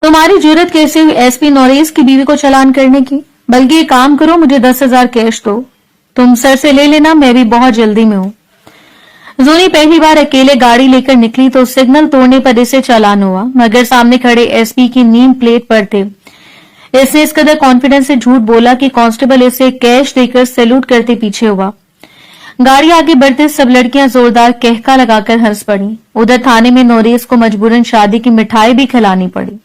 तुम्हारी जुर्रत कैसे हुई एसपी नोरेस की बीवी को चालान करने की? बल्कि एक काम करो, मुझे 10,000 कैश दो, तुम सर से ले लेना, मैं भी बहुत जल्दी में हूं। जोनी पहली बार अकेले गाड़ी लेकर निकली तो सिग्नल तोड़ने पर इसे चालान हुआ, मगर सामने खड़े एसपी की नेम प्लेट पर थे। इसने इस कदर कॉन्फिडेंस से झूठ बोला कि कांस्टेबल इसे कैश देकर सैल्यूट करते पीछे हुआ। गाड़ी आगे बढ़ते सब लड़कियां जोरदार कहका लगाकर हंस पड़ी। उधर थाने में नोरेस को मजबूरन शादी की मिठाई भी खिलानी पड़ी।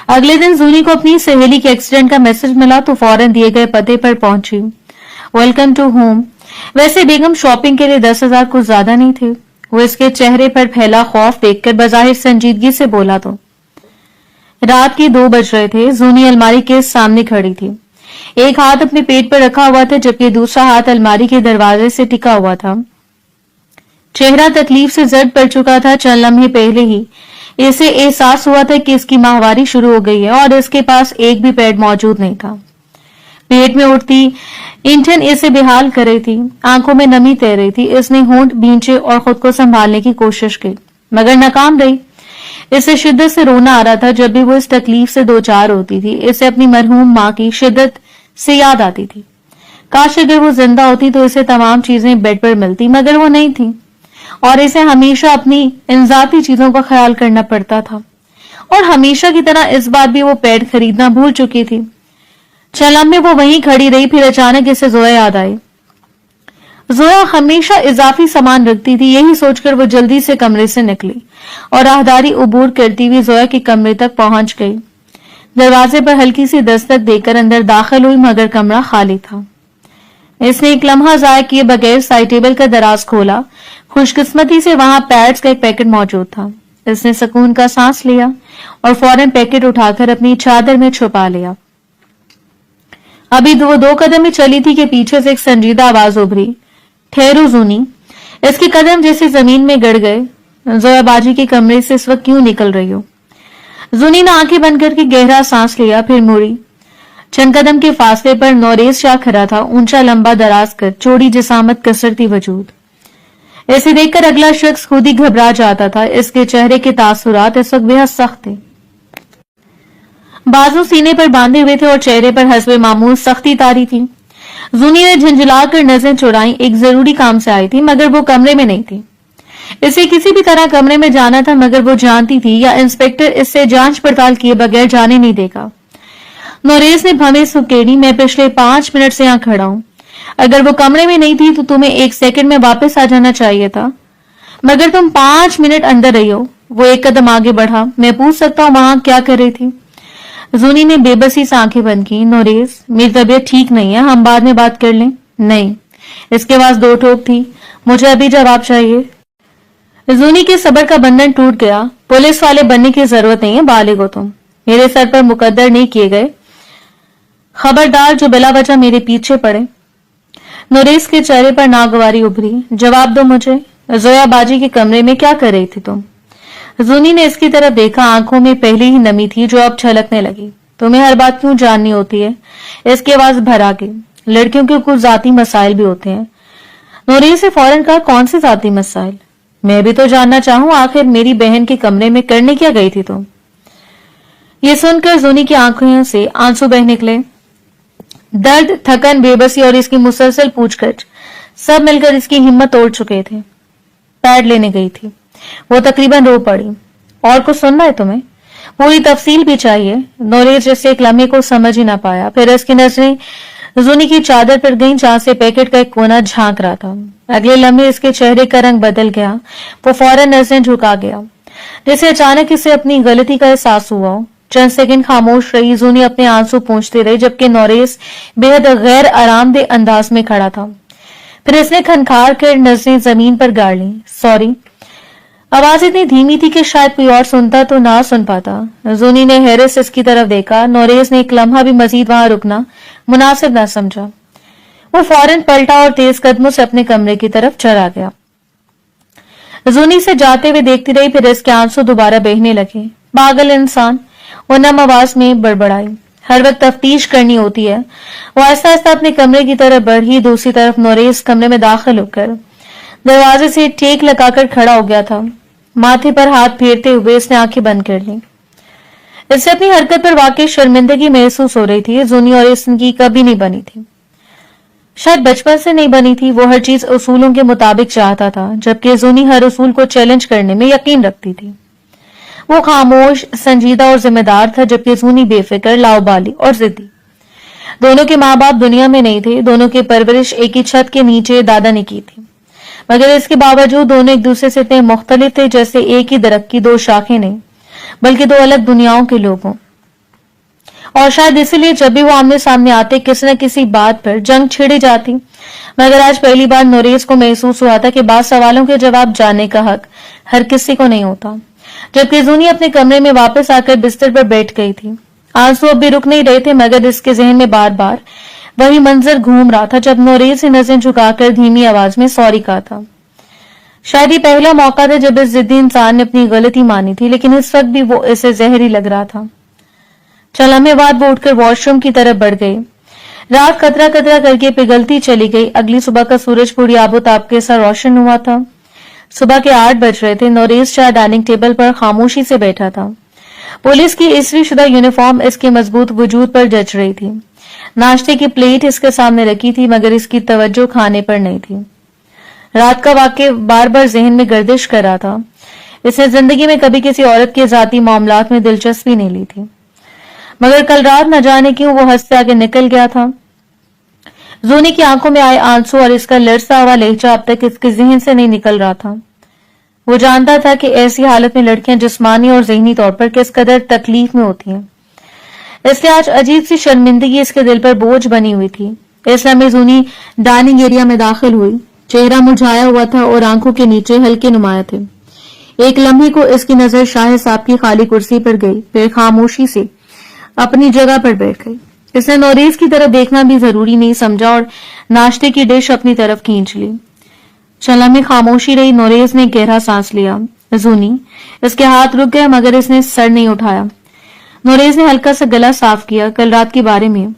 अगले दिन जूनी को अपनी सहेली के एक्सीडेंट का मैसेज मिला तो फौरन दिए गए पते पर पहुंची। Welcome to home. वैसे बेगम शॉपिंग के लिए 10,000 कुछ ज्यादा नहीं थे। वो इसके चेहरे पर फैला खौफ देखकर बजाहिर संजीदगी से बोला तो। रात के 2 बज रहे थे। जूनी अलमारी के सामने खड़ी थी। एक हाथ अपने पेट पर रखा हुआ था जबकि दूसरा हाथ अलमारी के दरवाजे से टिका हुआ था। चेहरा तकलीफ से जर्द पड़ चुका था। चंद लम्हे पहले ही इसे एहसास हुआ था कि इसकी माहवारी शुरू हो गई है और इसके पास एक भी पैड मौजूद नहीं था। पेट में उठती इंठन इसे बेहाल कर रही थी। आंखों में नमी तैर रही थी। इसने होंठ भींचे और खुद को संभालने की कोशिश की मगर नाकाम रही। इसे शिद्दत से रोना आ रहा था। जब भी वो इस तकलीफ से दो चार होती थी इसे अपनी मरहूम माँ की शिद्दत से याद आती थी। काश अगर वो जिंदा होती तो इसे तमाम चीजें बेड पर मिलती, मगर वो नहीं थी और इसे हमेशा अपनी इन जाती चीजों का ख्याल करना पड़ता था। और हमेशा की तरह इस बार भी वो पैड खरीदना भूल चुकी थी। चलम में वो वहीं खड़ी रही। फिर अचानक इसे जोया याद आई। जोया हमेशा इजाफी सामान रखती थी। यही सोचकर वो जल्दी से कमरे से निकली और राहदारी उबूर करती हुई जोया के कमरे तक पहुंच गई। दरवाजे पर हल्की सी दस्तक देकर अंदर दाखिल हुई मगर कमरा खाली था। इसने एक लम्हा जाया किए बगैर साइड टेबल का दराज खोला। खुशकिस्मती से वहां पैड्स का एक पैकेट मौजूद था। इसने सुकून का सांस लिया और फौरन पैकेट उठाकर अपनी चादर में छुपा लिया। अभी वो 2 कदम ही चली थी कि पीछे से एक संजीदा आवाज उभरी, ठहरू जूनी। इसके कदम जैसे जमीन में गड़ गए। जोया बाजी के कमरे से इस वक्त क्यों निकल रही हो? जूनी ने आंखें बंद करके गहरा सांस लिया, फिर मुड़ी। चंद कदम के फासले पर नोरेस शाह खड़ा था, ऊंचा लंबा दराज कर, चौड़ी जिसामत कसरती वजूद। इसे देखकर अगला शख्स खुद ही घबरा जाता था। इसके चेहरे के तासुरात इस वक्त बेहद सख्त थे। बाजू सीने पर बांधे हुए थे और चेहरे पर हस्बे मामूल सख्ती तारी थी। जूनी ने झंझलाकर नजरें चुराई। एक जरूरी काम से आई थी मगर वो कमरे में नहीं थी। इसे किसी भी तरह कमरे में जाना था मगर वो जानती थी या इंस्पेक्टर इससे जांच पड़ताल किए बगैर जाने नहीं देगा। नोरेस ने भवें सुकेड़ी, मैं पिछले 5 मिनट से यहाँ खड़ा हूं। अगर वो कमरे में नहीं थी तो तुम्हें 1 सेकंड में वापस आ जाना चाहिए था, मगर तुम 5 मिनट अंदर रही हो। वो एक कदम आगे बढ़ा। मैं पूछ सकता हूँ वहां क्या कर रही थी? जूनी ने बेबसी से आंखें बंद की। नोरेस, मेरी तबीयत ठीक नहीं है, हम बाद में बात कर लें। नहीं। इसके पास 2 ठोक थी। मुझे अभी जवाब चाहिए। जूनी के सब्र का बंधन टूट गया। पुलिस वाले बनने की जरूरत नहीं है, बालिग हो तुम। मेरे सर पर मुकद्दर नहीं किए गए। खबरदार जो बिला वजह मेरे पीछे पड़े। नोरेस के चेहरे पर नागवारी उभरी। जवाब दो मुझे, जोया बाजी के कमरे में क्या कर रही थी तुम? जूनी ने इसकी तरफ देखा। आंखों में पहले ही नमी थी जो अब छलकने लगी। तुम्हें हर बात क्यों जाननी होती है? इसकी आवाज भरा गई। लड़कियों के कुछ जाती मसाइल भी होते हैं। नोरेस ने फौरन कहा, कौन से जाती मसाइल? मैं भी तो जानना चाहूं, आखिर मेरी बहन के कमरे में करने क्या गई थी तुम? ये सुनकर जूनी की आंखों से आंसू बह निकले। दर्द, थकन, बेबसी और इसकी मुसलसल पूछगछ सब मिलकर इसकी हिम्मत तोड़ चुके थे। पैड लेने गई थी। वो तकरीबन रो पड़ी। और कुछ सुनना है तुम्हें? पूरी तफसील भी चाहिए। नोरेस जैसे एक लम्हे को समझ ही ना पाया। फिर इसकी नजरें जूनी की चादर पर गईं जहां से पैकेट का एक कोना झांक रहा था। अगले लम्हे इसके चेहरे का रंग बदल गया। वो फौरन नजरें झुका गया जैसे अचानक इसे अपनी गलती का एहसास हुआ। चंद सेकंड खामोश रही। जूनी अपने आंसू पोंछती रही जबकि नोरेस बेहद गैर आरामदेह अंदाज में खड़ा था। फिर इसने खनखार कर नजरें जमीन पर गाड़ ली। सॉरी। आवाज इतनी धीमी थी कि शायद कोई और सुनता तो ना सुन पाता। जूनी ने हैरत से इसकी तरफ देखा। नोरेस ने एक लम्हा भी मजीद वहां रुकना मुनासिब ना समझा। वो फौरन पलटा और तेज कदमों से अपने कमरे की तरफ चला गया। जूनी से जाते हुए देखती रही। फिर इसके आंसू दोबारा बहने लगे। पागल इंसान, वो नम आवाज में बड़बड़ाई। हर वक्त तफ्तीश करनी होती है। वो आहिस्ता आहिस्ता अपने कमरे की तरफ बढ़ी। दूसरी तरफ नोरेस कमरे में दाखिल होकर दरवाजे से टेक लगाकर खड़ा हो गया था। माथे पर हाथ फेरते हुए इसने आंखें बंद कर ली। इससे अपनी हरकत पर वाकई शर्मिंदगी महसूस हो रही थी। जूनी और इसकी कभी नहीं बनी थी, शायद बचपन से नहीं बनी थी। वो हर चीज उसूलों के मुताबिक चाहता था, जबकि जूनी हर उसूल को चैलेंज करने में यकीन रखती थी। वो खामोश, संजीदा और जिम्मेदार था, जबकि जूनी बेफिक्र, लाउबाली और जिद्दी। दोनों के माँ बाप दुनिया में नहीं थे, दोनों की परवरिश एक ही छत के नीचे दादा ने की थी, मगर इसके बावजूद दोनों एक दूसरे से इतने मुख्तलिफ थे जैसे एक ही दरख्त की दो शाखें नहीं, बल्कि दो अलग दुनियाओं के लोग हों। और शायद इसीलिए जब भी वो आमने सामने आते किसी न किसी बात पर जंग छिड़ी जाती। मगर आज पहली बार नोरेस को महसूस हुआ था कि बाद सवालों के जवाब जानने का हक हर किसी को नहीं होता। जबकि जूनी अपने कमरे में वापस आकर बिस्तर पर बैठ गई थी। आंसू अब भी रुक नहीं रहे थे, मगर इसके जहन में बार बार वही मंजर घूम रहा था जब नोरेस ने नजरें झुकाकर धीमी आवाज में सॉरी कहा था। शायद ये पहला मौका था जब इस जिद्दी इंसान ने अपनी गलती मानी थी, लेकिन इस वक्त भी वो इसे जहरी लग रहा था। चल लम्हे बाद वो उठकर वॉशरूम की तरफ बढ़ गई। रात कतरा कतरा करके पिघलती चली गई। अगली सुबह का सूरज पूरी आबोताब के साथ रोशन हुआ था। सुबह के 8 बज रहे थे। नोरेस चाय डाइनिंग टेबल पर खामोशी से बैठा था। पुलिस की इस्त्री शुदा यूनिफॉर्म इसके मजबूत वजूद पर जच रही थी। नाश्ते की प्लेट इसके सामने रखी थी, मगर इसकी तवज्जो खाने पर नहीं थी। रात का वाकया बार बार जहन में गर्दिश कर रहा था। इसने जिंदगी में कभी किसी औरत के जाती मामलात में दिलचस्पी नहीं ली थी, मगर कल रात न जाने क्यों वो हद से आगे निकल गया था। जूनी की आंखों में आए आंसू और इसका लड़सा हुआ लहजा अब तक इसके जहन से नहीं निकल रहा था। वो जानता था कि ऐसी हालत में लड़कियां जिस्मानी और ज़हनी तौर पर किस कदर तकलीफ में होती हैं। इसलिए आज अजीब सी शर्मिंदगी इसके दिल पर बोझ बनी हुई थी। इस लम्हे जूनी डाइनिंग एरिया में दाखिल हुई। चेहरा मुरझाया हुआ था और आंखों के नीचे हल्के नुमाया थे। एक लम्हे को इसकी नजर शाह साहब की खाली कुर्सी पर गई, फिर खामोशी से अपनी जगह पर बैठ गई। इसने नोरेस की तरफ देखना भी जरूरी नहीं समझा और नाश्ते की डिश अपनी तरफ खींच ली। चला में खामोशी रही। नोरेस ने गहरा सांस लिया। जूनी, इसके हाथ रुक गए, मगर इसने सर नहीं उठाया। नोरेस ने हल्का सा गला साफ किया। कल रात के बारे में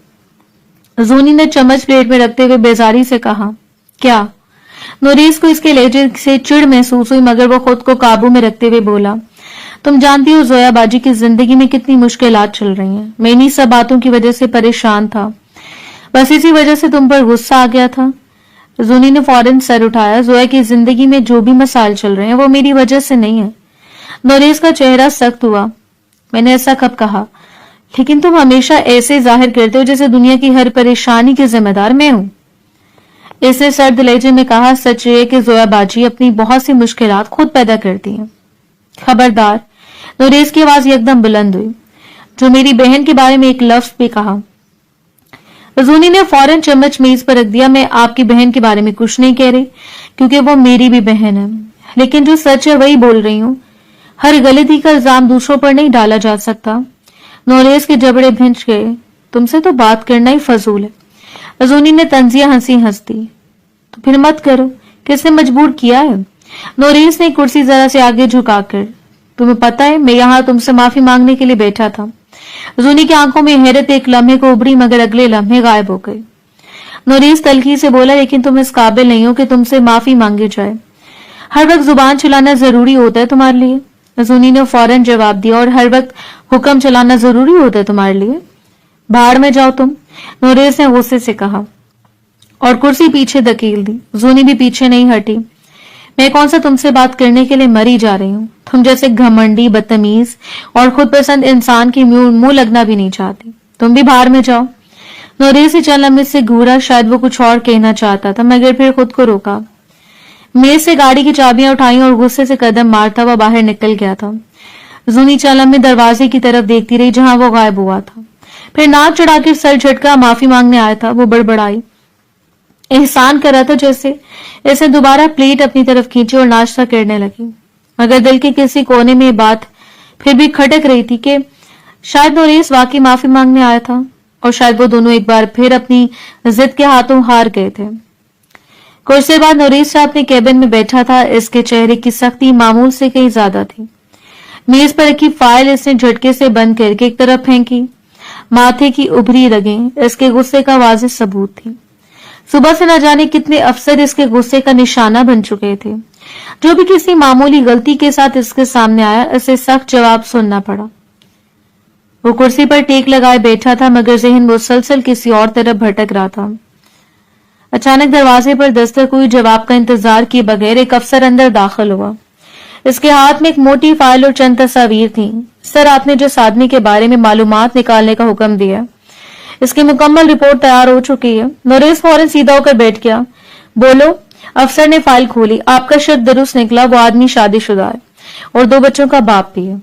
जूनी ने चम्मच प्लेट में रखते हुए बेजारी से कहा। क्या? नोरेस को इसके लहजे से चिढ़ महसूस हुई, मगर वो खुद को काबू में रखते हुए बोला, तुम जानती हो जोया बाजी की जिंदगी में कितनी मुश्किलात चल रही हैं। मैं इन्हीं सब बातों की वजह से परेशान था। बस इसी वजह से तुम पर गुस्सा आ गया था। जूनी ने फौरन सर उठाया। जोया की जिंदगी में जो भी मसाइल चल रहे हैं वो मेरी वजह से नहीं है। नोरेस का चेहरा सख्त हुआ। मैंने ऐसा कब कहा? लेकिन तुम हमेशा ऐसे जाहिर करते हो जैसे दुनिया की हर परेशानी की जिम्मेदार मैं हूं। इसने सर्द लहजे में कहा। सच ये कि जोया बाजी अपनी बहुत सी मुश्किलात खुद पैदा करती हैं। खबरदार। नोरेस की आवाज एकदम बुलंद हुई। जो मेरी बहन के बारे में एक लफ्ज भी कहा। जूनी ने फौरन चम्मच मेज पर रख दिया। मैं आपकी बहन के बारे में कुछ नहीं कह रही, क्योंकि वो मेरी भी बहन है, लेकिन जो सच है वही बोल रही हूँ। हर गलती का इल्जाम दूसरों पर नहीं डाला जा सकता। नोरेस के जबड़े भिंच गए। तुमसे तो बात करना ही फजूल है। जूनी ने तंजिया हंसी हंस दी। तो फिर मत करो। किसने मजबूर किया है? नोरेस ने कुर्सी जरा से आगे झुकाकर। तुम्हें पता है मैं यहाँ तुमसे माफी मांगने के लिए बैठा था। जूनी की आंखों में हैरत एक लम्हे को उभरी, मगर अगले लम्हे गायब हो गई। नोरेस तल्खी से बोला, लेकिन तुम इस काबिल नहीं हो कि तुमसे माफी मांगी जाए। हर वक्त जुबान चलाना जरूरी होता है तुम्हारे लिए? जूनी ने फौरन जवाब दिया। और हर वक्त हुक्म चलाना जरूरी होता है तुम्हारे लिए? भाड़ में जाओ तुम, नोरेस ने गुस्से से कहा और कुर्सी पीछे धकेल दी। जूनी भी पीछे नहीं हटी। मैं कौन सा तुमसे बात करने के लिए मरी जा रही हूँ। तुम जैसे घमंडी, बदतमीज और खुद पसंद इंसान की मुंह लगना भी नहीं चाहती। तुम भी बाहर में जाओ। नोरेस से चल लम्हे से घूरा। शायद वो कुछ और कहना चाहता था, मगर फिर खुद को रोका। मेज से गाड़ी की चाबियां उठाई और गुस्से से कदम मारता हुआ बाहर निकल गया था। जूनी चल में दरवाजे की तरफ देखती रही जहां वो गायब हुआ था। फिर नाक चढ़ाकर सर झटका माफी मांगने आया था। वो बड़बड़ाई, एहसान कर रहा था जैसे। इसने दोबारा प्लेट अपनी तरफ खींची और नाश्ता करने लगी, मगर दिल के किसी कोने में बात फिर भी खटक रही थी कि शायद नोरेस वाकई माफी मांगने आया था, और शायद वो दोनों एक बार फिर अपनी जिद के हाथों हार गए थे। कुछ देर बाद नोरेस अपने केबिन में बैठा था। इसके चेहरे की सख्ती मामूल से कहीं ज्यादा थी। मेज पर रखी फाइल इसने झटके से बंद करके एक तरफ फेंकी। माथे की उभरी रगें इसके गुस्से का वाज़ेह सबूत थी। सुबह से न जाने कितने अफसर इसके गुस्से का निशाना बन चुके थे। जो भी किसी मामूली गलती के साथ इसके सामने आया, इसे सख्त जवाब सुनना पड़ा। वो कुर्सी पर टेक लगाए बैठा था मगर जहन मुसलसल किसी और तरफ भटक रहा था। अचानक दरवाजे पर दस्तक हुई। जवाब का इंतजार किए बगैर एक अफसर अंदर दाखिल हुआ। इसके हाथ में एक मोटी फाइल और चंद तस्वीर थी। सर, आपने जिस आदमी के बारे में मालूमात निकालने का हुक्म दिया, इसकी मुकम्मल रिपोर्ट तैयार हो चुकी है। नोरेस फौरन सीधा होकर बैठ गया। बोलो। अफसर ने फाइल खोली। आपका शक दुरुस्त निकला। वो आदमी शादीशुदा है और 2 बच्चों का बाप भी है।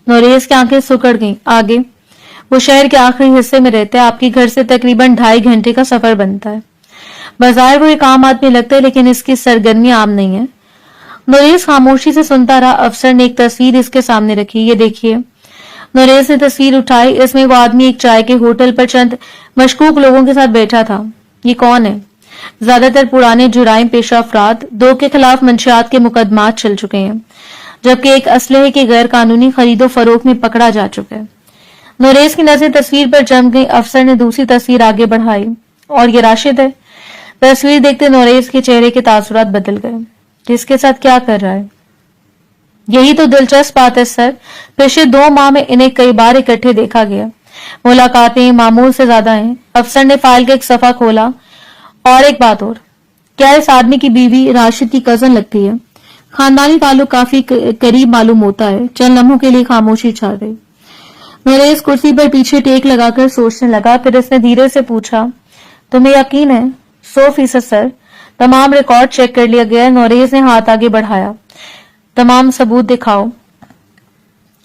नोरेस की आंखें सुकड़ गईं। आगे? वो शहर के आखिरी हिस्से में रहते हैं। आपके घर से तकरीबन 2.5 घंटे का सफर बनता है। बाजार वो एक आम आदमी लगता है लेकिन इसकी सरगर्मी आम नहीं है। नोरेस खामोशी से सुनता रहा। अफसर ने एक तस्वीर इसके सामने रखी। ये देखिए। नोरेस ने तस्वीर उठाई। इसमें वो आदमी एक चाय के होटल पर चंद मशकूक लोगों के साथ बैठा था। ये कौन है? ज्यादातर पुराने जुराइम पेशा अफराद। 2 के खिलाफ मंशियात के मुकदमात चल चुके हैं जबकि एक असलहे के गैर कानूनी खरीदो फरोख्त में पकड़ा जा चुका है। नोरेस की नजरें तस्वीर पर जम गई। अफसर ने दूसरी तस्वीर आगे बढ़ाई। और ये राशिद है। तस्वीर देखते नोरेस के चेहरे के तासुरात बदल गए। किसके साथ क्या कर रहा है? यही तो दिलचस्प बात है सर। पिछले 2 माह में इन्हें कई बार इकट्ठे देखा गया। मुलाकातें मामूल से ज्यादा हैं। अफसर ने फाइल का एक सफा खोला। और एक बात और, क्या इस आदमी की बीवी राशिद की कजन लगती है? खानदानी ताल्लुक काफी करीब मालूम होता है। चंद लम्हों के लिए खामोशी छा गई। नोरेस कुर्सी पर पीछे टेक लगाकर सोचने लगा। फिर उसने धीरे से पूछा, तुम्हें यकीन है? 100% सर। तमाम रिकॉर्ड चेक कर लिया गया। नोरेस ने हाथ आगे बढ़ाया। तमाम सबूत दिखाओ।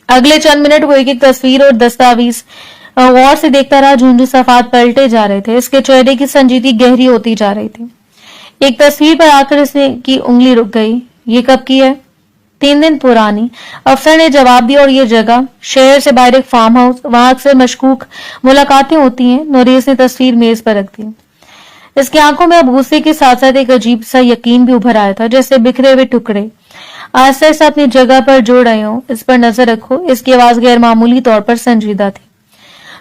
अगले चंद मिनट वो एक एक तस्वीर और दस्तावेज गौर से देखता रहा। झुंझुन सफात पलटे जा रहे थे। इसके चेहरे की संजीदगी गहरी होती जा रही थी। एक तस्वीर पर आकर इसने की उंगली रुक गई। ये कब की है? 3 दिन पुरानी। अफसर ने जवाब दिया। और ये जगह? शहर से बाहर एक फार्म हाउस। वहां अक्सर मशकूक मुलाकातें होती हैं। नोरेस ने तस्वीर मेज पर रख दी। इसकी आंखों में अब गुस्से के साथ साथ एक अजीब सा यकीन भी उभर आया था, जैसे बिखरे हुए टुकड़े आहिस्ता आहिस्ता अपनी जगह पर जोड़ रहे हो। इस पर नजर रखो। इसकी आवाज गैर मामूली तौर पर संजीदा थी।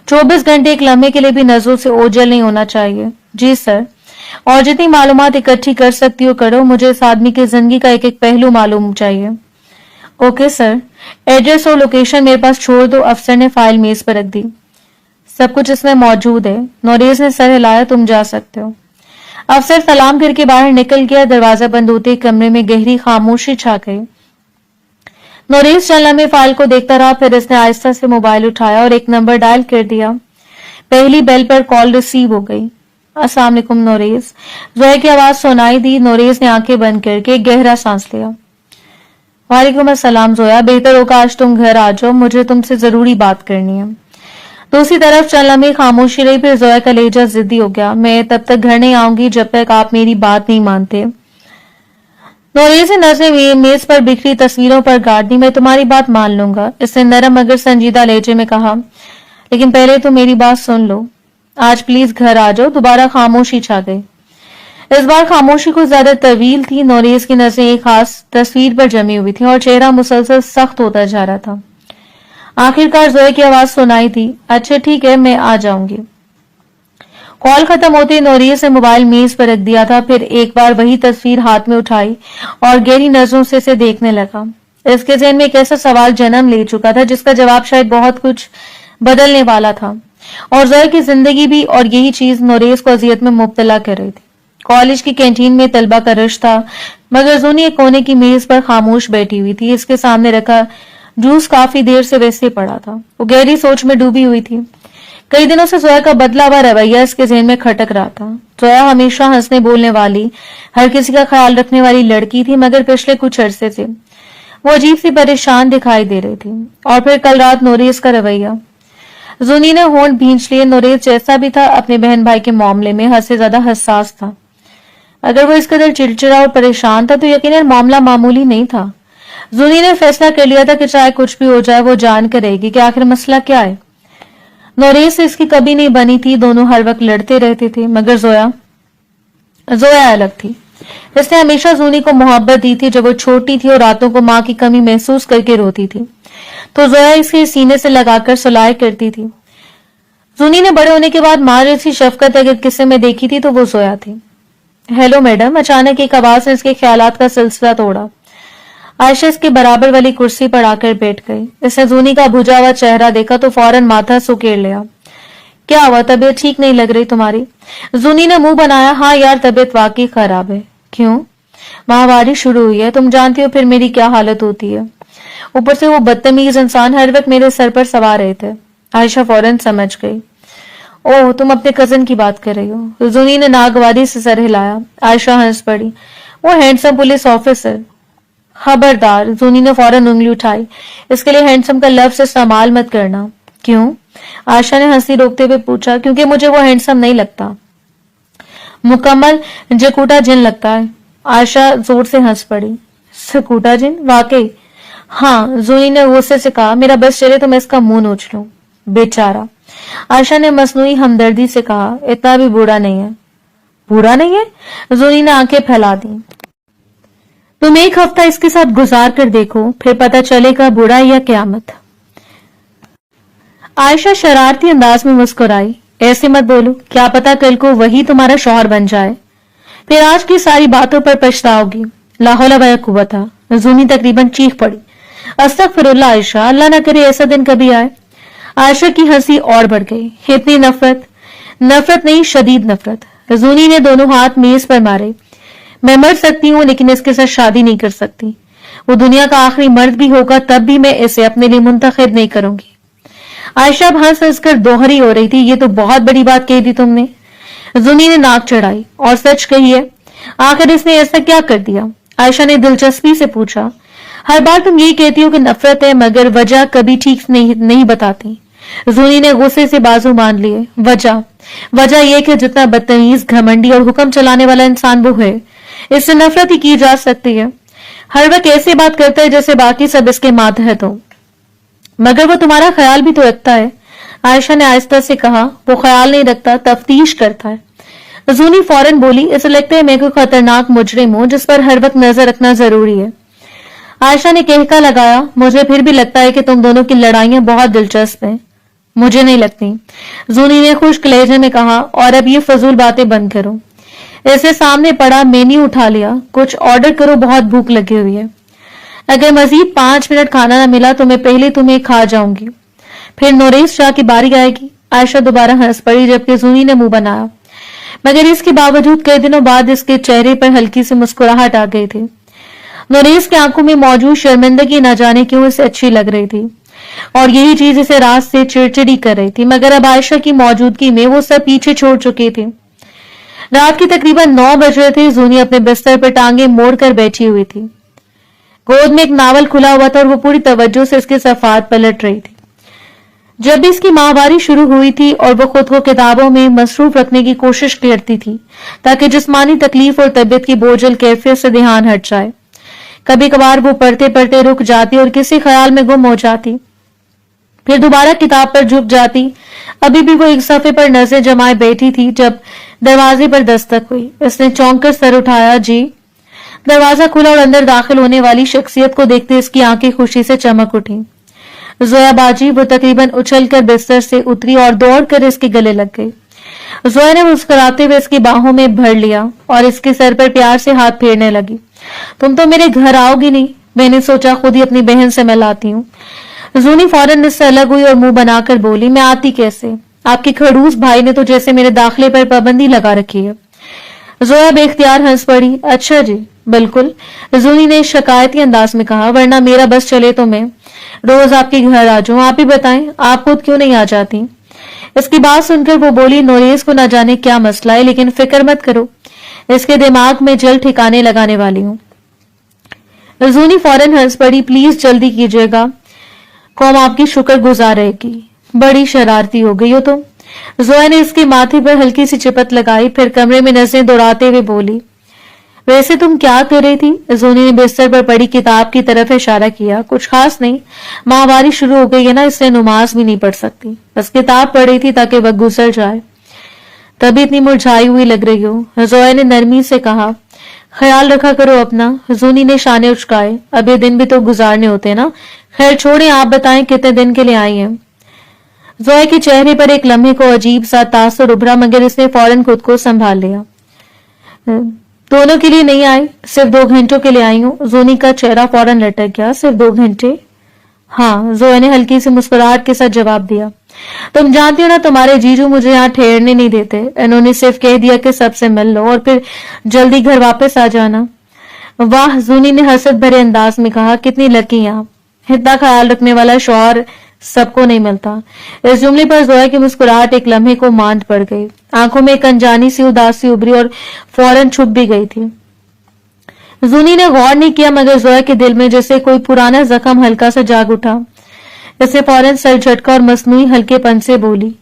24 घंटे एक लम्हे के लिए भी नजरों से ओझल नहीं होना चाहिए। जी सर। और जितनी मालूमात इकट्ठी कर सकती हो करो। मुझे इस आदमी की जिंदगी का एक एक पहलू मालूम चाहिए। Okay sir. एड्रेस और लोकेशन मेरे पास छोड़ दो। अफसर ने फाइल मेज पर रख दी। सब कुछ इसमें मौजूद है। नोरेस ने सर हिलाया। तुम जा सकते हो। अफसर सलाम करके बाहर निकल गया। दरवाजा बंद होते कमरे में गहरी खामोशी छा गई। नोरेस चंद लम्हे फाइल को देखता रहा। फिर इसने आहिस्ता से मोबाइल उठाया और एक नंबर डायल कर दिया। पहली बेल पर कॉल रिसीव हो गई। अस्सलाम वालेकुम नोरेस। जोया की आवाज सुनाई दी। नोरेस ने आंखें बंद करके गहरा सांस लिया। वालेकुम अस्सलाम जोया। बेहतर होगा आज तुम घर आ जाओ। मुझे तुमसे जरूरी बात करनी है। दूसरी तरफ चंद लम्हे खामोशी रही। फिर जोया का लहजा जिद्दी हो गया। मैं तब तक घर नहीं आऊंगी जब तक आप मेरी बात नहीं मानते। नोरेस ने नजरें मेज पर बिखरी तस्वीरों पर गाड़ दी। मैं तुम्हारी बात मान लूंगा, इसने नरम मगर संजीदा लहजे में कहा, लेकिन पहले तो मेरी बात सुन लो। आज प्लीज घर आ जाओ। दोबारा खामोशी छा गई। इस बार खामोशी कुछ ज्यादा तवील थी। नोरेस की नजरें एक खास तस्वीर पर जमी हुई थी और चेहरा मुसलसल सख्त होता जा रहा था। आखिरकार जोया की आवाज सुनाई थी। अच्छा ठीक है, मैं आ जाऊंगी। कॉल खत्म होते नोरेस ने मोबाइल मेज पर रख दिया था। फिर एक बार वही तस्वीर हाथ में उठाई और गहरी नजरों से इसे देखने लगा। इसके ज़हन में एक ऐसा सवाल जन्म ले चुका था जिसका जवाब शायद बहुत कुछ बदलने वाला था, और जोया की जिंदगी भी। और यही चीज नोरेस को अजियत में मुब्तला कर रही थी। कॉलेज की कैंटीन में तलबा का रश था, मगर जूनी एक कोने की मेज पर खामोश बैठी हुई थी। इसके सामने रखा जूस काफी देर से वैसे पड़ा था। वो गहरी सोच में डूबी हुई थी। कई दिनों से जोया का बदला हुआ रवैया इसके ज़हन में खटक रहा था। जोया हमेशा हंसने बोलने वाली, हर किसी का ख्याल रखने वाली लड़की थी, मगर पिछले कुछ अरसे से वो अजीब सी परेशान दिखाई दे रही थी। और फिर कल रात नोरेस का रवैया। जूनी ने होंठ भींच लिए। नोरेस जैसा भी था अपने बहन भाई के मामले में हद से ज्यादा हसास था। अगर वो इस कदर चिड़चिड़ा और परेशान था तो यकीनन मामला मामूली नहीं था। जूनी ने फैसला कर लिया था कि चाहे कुछ भी हो जाए वो जान कर रहेगी कि आखिर मसला क्या है। नोरेस से इसकी कभी नहीं बनी थी। दोनों हर वक्त लड़ते रहते थे, मगर जोया अलग थी। इसने हमेशा जूनी को मोहब्बत दी थी। जब वो छोटी थी और रातों को माँ की कमी महसूस करके रोती थी तो जोया इसके सीने से लगाकर सुलाया करती थी। जूनी ने बड़े होने के बाद माँ जैसी शफकत अगर किस्से में देखी थी तो वो जोया थी। Hello madam. अचानक एक आवाज ने इसके ख्यालात का सिलसिला तोड़ा। आयशा इसके बराबर वाली कुर्सी पर आकर बैठ गई। इसने जूनी का भुजा हुआ चेहरा देखा तो फौरन माथा सुकेड़ लिया। क्या हुआ, तबीयत ठीक नहीं लग रही तुम्हारी? जूनी ने मुंह बनाया, हाँ यार तबीयत वाकई खराब है। क्यों? माहवारी शुरू हुई है, तुम जानती हो फिर मेरी क्या हालत होती है। ऊपर से वो बदतमीज इंसान हर वक्त मेरे सर पर सवार रहे थे। आयशा फौरन समझ गई। ओह, तुम अपने कजन की बात कर रही हो। जूनी ने नागवारी से सर हिलाया। आयशा हंस पड़ी। वो हैंडसम पुलिस ऑफिसर। खबरदार, जूनी ने फौरन उंगली उठाई। इसके लिए हैंडसम का लफ्ज इस्तेमाल मत करना। क्यों? आयशा ने हंसी रोकते हुए पूछा। क्योंकि मुझे वो हैंडसम नहीं लगता, मुकम्मल जकूटा जिन लगता है। आयशा जोर से हंस पड़ी। सकूटा जिन? वाकई? हाँ, जूनी ने गुस्से से कहा। मेरा बस चले तो मैं इसका मुंह नोच लूं। बेचारा, आयशा ने मसनूई हमदर्दी से कहा। इतना भी बुरा नहीं है। बुरा नहीं है? जूनी ने आंखें फैला दी। तुम एक हफ्ता इसके साथ गुजार कर देखो, फिर पता चलेगा बुरा या क्यामत। आयशा शरारती अंदाज में मुस्कुराई। ऐसे मत बोलो, क्या पता कल को वही तुम्हारा शौहर बन जाए, फिर आज की सारी बातों पर पछताओगी। ला हौला वला कुव्वता। जूनी तकरीबन चीख पड़ी। अस्तगफिरुल्लाह आयशा, अल्लाह न करे ऐसा दिन कभी आए। आयशा की हंसी और बढ़ गई। इतनी नफरत? नफरत नहीं, शदीद नफरत। जूनी ने दोनों हाथ मेज पर मारे। मैं मर सकती हूँ लेकिन इसके साथ शादी नहीं कर सकती। वो दुनिया का आखिरी मर्द भी होगा तब भी मैं इसे अपने लिए मुंतखब नहीं करूंगी। आयशा अब हंस हंस कर दोहरी हो रही थी। ये तो बहुत बड़ी बात कही थी तुमने। जूनी ने नाक चढ़ाई। और सच कही है? आखिर इसने ऐसा क्या कर दिया? आयशा ने दिलचस्पी से पूछा। हर बार तुम यही कहती हो कि नफरत है, मगर वजह कभी ठीक नहीं बताती। जूनी ने गुस्से से बाजू मान लिए। वजह यह कि जितना बदतमीज, घमंडी और हुक्म चलाने वाला इंसान वो है, इससे नफरत ही की जा सकती है। हर वक्त ऐसी बात करता है जैसे बाकी सब इसके मातहत हो। मगर वो तुम्हारा ख्याल भी तो रखता है। आयशा ने आहिस्ता से कहा। वो ख्याल नहीं रखता, तफ्तीश करता है। जूनी फौरन बोली। इसे लगता है मैं कोई खतरनाक मुजरिम हूं जिस पर हर वक्त नजर रखना जरूरी है। आयशा ने कहका लगाया। मुझे फिर भी लगता है कि तुम दोनों की लड़ाइयां बहुत दिलचस्प हैं। मुझे नहीं लगती, जूनी ने खुश्क लहजे में कहा। और अब ये फजूल बातें बंद करो। ऐसे सामने पड़ा मेन्यू उठा लिया। कुछ ऑर्डर करो, बहुत भूख लगी हुई है। अगर मजीद 5 मिनट खाना न मिला तो मैं पहले तुम्हें खा जाऊंगी, फिर नोरेस शाह की बारी आएगी। आयशा दोबारा हंस पड़ी जबकि जूनी ने मुंह बनाया। मगर इसके बावजूद कई दिनों बाद इसके चेहरे पर हल्की सी मुस्कुराहट आ गई थी। नोरेस की आंखों में मौजूद शर्मिंदगी न जाने क्यों इसे अच्छी लग रही थी और यही चीज इसे रात से चिड़चिड़ी कर रही थी। मगर अब आयशा की मौजूदगी में वो सब पीछे छोड़ चुके थे। रात के तकरीबन 9 बज रहे थे। जूनी अपने बिस्तर पर टांगे मोड़कर बैठी हुई थी। गोद में एक नावल खुला हुआ था और वो पूरी तवज्जो से इसके सफात पलट रही थी। जब भी इसकी माहवारी शुरू हुई थी और वो खुद को किताबों में मसरूफ रखने की कोशिश करती थी ताकि जिस्मानी तकलीफ और तबीयत की बोझल कैफियत से ध्यान हट जाए। कभी कभार वो पढ़ते पढ़ते रुक जाती और किसी ख्याल में गुम हो जाती, फिर दोबारा किताब पर झुक जाती। अभी भी वो एक सफ़े पर नजर जमाए बैठी थी जब दरवाजे पर दस्तक हुई। इसने चौंक कर सर उठाया। जी। दरवाजा खुला और अंदर दाखिल होने वाली शख्सियत को देखते इसकी आंखें खुशी से चमक उठी। जोया बाजी। वो तकरीबन उछलकर बिस्तर से उतरी और दौड़कर इसके गले लग गई। जोया ने मुस्कुराते हुए इसकी बाहों में भर लिया और इसके सर पर प्यार से हाथ फेरने लगी। तुम तो मेरे घर आओगी नहीं, मैंने सोचा खुद ही अपनी बहन से मिलाती हूँ। जूनी फौरन इससे अलग हुई और मुंह बनाकर बोली। मैं आती कैसे? आपके खड़ूस भाई ने तो जैसे मेरे दाखिले पर पाबंदी लगा रखी है। जोया बेख्तियार हंस पड़ी। अच्छा जी, बिल्कुल, जूनी ने शिकायती अंदाज में कहा, वरना मेरा बस चले तो मैं रोज आपके घर आ जाऊं। आप ही बताएं, आप खुद क्यों नहीं आ जाती? इसकी बात सुनकर वो बोली। नोरेस को न जाने क्या मसला है, लेकिन फिक्र मत करो, इसके दिमाग में जल्द ठिकाने लगाने वाली हूँ। जूनी फौरन हंस पड़ी। प्लीज जल्दी कीजिएगा, कौम आपकी शुक्र गुजार रहेगी। बड़ी शरारती हो गई हो तुम। जोया ने इसके माथे पर हल्की सी चिपत लगाई, फिर कमरे में नजरें दौड़ाते हुए बोली। वैसे तुम क्या कर रही थी? जूनी ने बिस्तर पर पड़ी किताब की तरफ इशारा किया। कुछ खास नहीं, माहवारी शुरू हो गई है ना, इसलिए नमाज भी नहीं पढ़ सकती, बस किताब पढ़ रही थी ताकि वक्त गुजर जाए। तभी इतनी मुरझाई हुई लग रही हो, जोया ने नरमी से कहा। ख्याल रखा करो अपना। जूनी ने शाने उचकाए। अब ये दिन भी तो गुजारने होते ना। खैर छोड़े, आप बताएं कितने दिन के लिए आई हैं? जोया के चेहरे पर एक लम्हे को अजीब सा तासुर उभरा, मगर इसने फौरन खुद को संभाल लिया। दोनों के लिए नहीं आई, सिर्फ 2 घंटों के लिए आई हूँ। जोनी का चेहरा फौरन लटक गया। सिर्फ 2 घंटे? हाँ, जोया ने हल्की सी मुस्कुराहट के साथ जवाब दिया। तुम जानती हो ना, तुम्हारे जीजू मुझे यहाँ ठहरने नहीं देते। इन्होंने सिर्फ कह दिया कि सबसे मिल लो और फिर जल्दी घर वापस आ जाना। वाह, जूनी ने हसरत भरे अंदाज में कहा, कितनी लकी आप, इतना ख्याल रखने वाला शौहर सबको नहीं मिलता। इस जुमले पर जोया की मुस्कुराहट एक लम्हे को मांद पड़ गई। आंखों में एक अनजानी सी उदासी उभरी और फौरन छुप भी गई थी। जूनी ने गौर नहीं किया, मगर जोया के दिल में जैसे कोई पुराना जख्म हल्का सा जाग उठा। इसे फौरन सर झटका और मसनूई हल्केपन से बोली,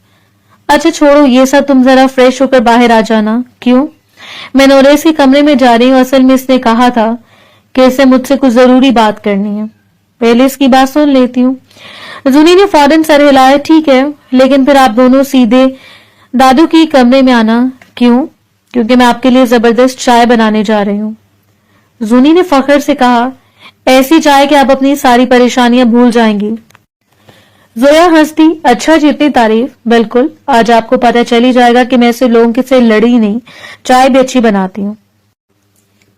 अच्छा छोड़ो ये सब, तुम जरा फ्रेश होकर बाहर आ जाना। क्यों? मैं नोरेस के कमरे में जा रही हूँ। असल में इसने कहा था कि इसे मुझसे कुछ जरूरी बात करनी है। पहले इसकी बात सुन लेती हूँ। जूनी ने फौरन सर हिलाया। ठीक है, लेकिन फिर आप दोनों सीधे दादू की कमरे में आना। क्यों? क्योंकि मैं आपके लिए जबरदस्त चाय बनाने जा रही हूँ। जूनी ने फख्र से कहा, ऐसी चाय कि आप अपनी सारी परेशानियां भूल जाएंगी। जोया हंसती। अच्छा जी, इतनी तारीफ। बिल्कुल, आज आपको पता चल ही जाएगा कि मैं ऐसे लोगों से लड़ी नहीं, चाय भी अच्छी बनाती हूँ।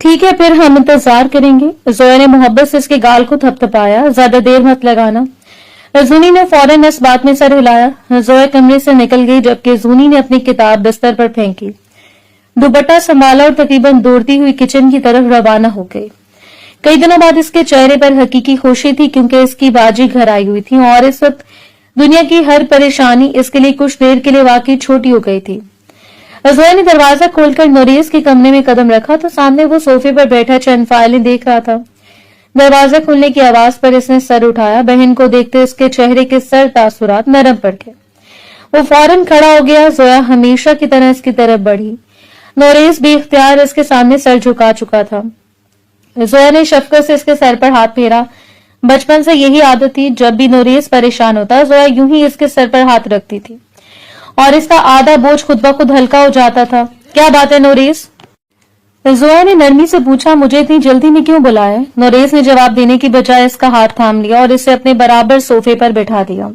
ठीक है, फिर हम इंतजार करेंगे। जोया ने मोहब्बत से इसके गाल को थपथपाया। ज्यादा देर मत लगाना। जूनी ने फौरन इस बात में सर हिलाया। जोया कमरे से निकल गई, जबकि जूनी ने अपनी किताब बिस्तर पर फेंकी, दुपट्टा संभाला और तकरीबन दौड़ती हुई किचन की तरफ रवाना हो गई। कई दिनों बाद इसके चेहरे पर हकीकी खुशी थी, क्योंकि इसकी बाजी घर आई हुई थी और इस वक्त दुनिया की हर परेशानी इसके लिए कुछ देर के लिए वाकई छोटी हो गई थी। जोया ने दरवाजा खोलकर नोरेस के कमरे में कदम रखा तो सामने वो सोफे पर बैठा चंद फाइलें देख रहा था। दरवाजा खुलने की आवाज पर इसने सर उठाया। बहन को देखते इसके चेहरे के सर तासुरात नरम पड़ गए। वो फौरन खड़ा हो गया। जोया हमेशा की तरह इसकी तरफ बढ़ी। नोरेस बेख्तियार इसके सामने सर झुका चुका था। जोया ने शफकत से इसके सर पर हाथ फेरा। बचपन से यही आदत थी, जब भी नोरेस परेशान होता जोया यूं ही इसके सर पर हाथ रखती थी और इसका आधा बोझ खुद ब खुद हल्का हो जाता था। क्या बात है नोरेस? जोया ने नरमी से पूछा। मुझे इतनी जल्दी में क्यों बुलाया? नोरेस ने जवाब देने की बजाय इसका हाथ थाम लिया और इसे अपने बराबर सोफे पर बैठा दिया।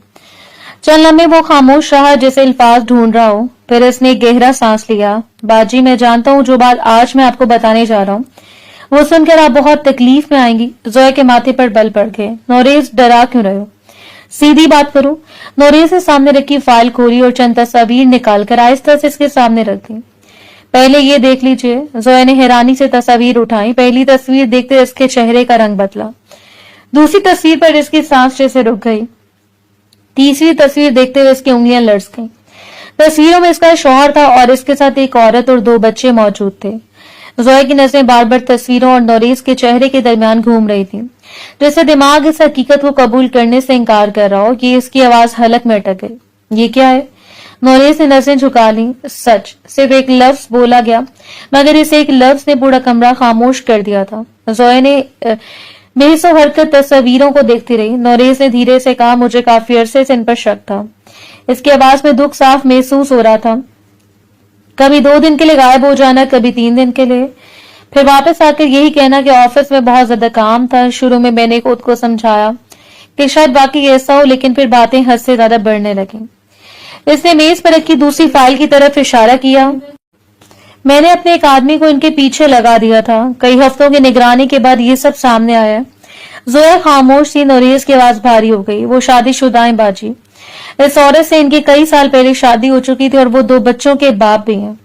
चल लम्हे वो खामोश रहा जैसे अल्फाज ढूंढ रहा हो। फिर इसने गहरा सांस लिया। बाजी, मैं जानता हूँ जो बात आज मैं आपको बताने जा रहा हूँ वो सुनकर आप बहुत तकलीफ में आएंगी। जोया के माथे पर बल पड़ गए। नोरेस, डरा क्यों रहे हो? सीधी बात करो। नोरेस ने सामने रखी फाइल खोली और चंद तस्वीर निकालकर आहिस्ता से इसके सामने रख दी। पहले ये देख लीजिए। जोया ने हैरानी से तस्वीर उठाई। पहली तस्वीर देखते इसके चेहरे का रंग बदला। दूसरी तस्वीर पर इसकी सांस जैसे रुक गई। तीसरी तस्वीर देखते हुए इसकी उंगलियां लड़स गईं। तस्वीरों में इसका शौहर था और इसके साथ एक औरत और 2 बच्चे मौजूद थे। जोया की नजरें बार बार तस्वीरों और नोरेस के चेहरे के दरमियान घूम रही थी, जैसे दिमाग इस हकीकत को कबूल करने से इनकार कर रहा हो। ये इसकी आवाज हलक में अटक गई। ये क्या है? नोरेस ने नजरें झुका ली। सच, सिर्फ एक लफ्ज बोला गया, मगर इस एक लफ्ज ने पूरा कमरा खामोश कर दिया था। जोया ने बेहिस्सो हरकत तस्वीरों को देखती रही। नोरेस ने धीरे से कहा, मुझे काफी अरसे से इन पर शक था। इसकी आवाज में दुख साफ महसूस हो रहा था। कभी 2 दिन के लिए गायब हो जाना, कभी 3 दिन के लिए, फिर वापस आकर यही कहना कि ऑफिस में बहुत ज्यादा काम था। शुरू में मैंने खुद को समझाया कि शायद वाकई ऐसा हो, लेकिन फिर बातें हद से ज्यादा बढ़ने लगी। इसने मेज पर रखी दूसरी फाइल की तरफ इशारा किया। मैंने अपने एक आदमी को इनके पीछे लगा दिया था। कई हफ्तों की निगरानी के बाद ये सब सामने आया। जोया खामोश थी। नोरेस की आवाज भारी हो गई। वो शादीशुदा है बाजी। इस औरत से इनकी कई साल पहले शादी हो चुकी थी और वो 2 बच्चों के बाप भी हैं।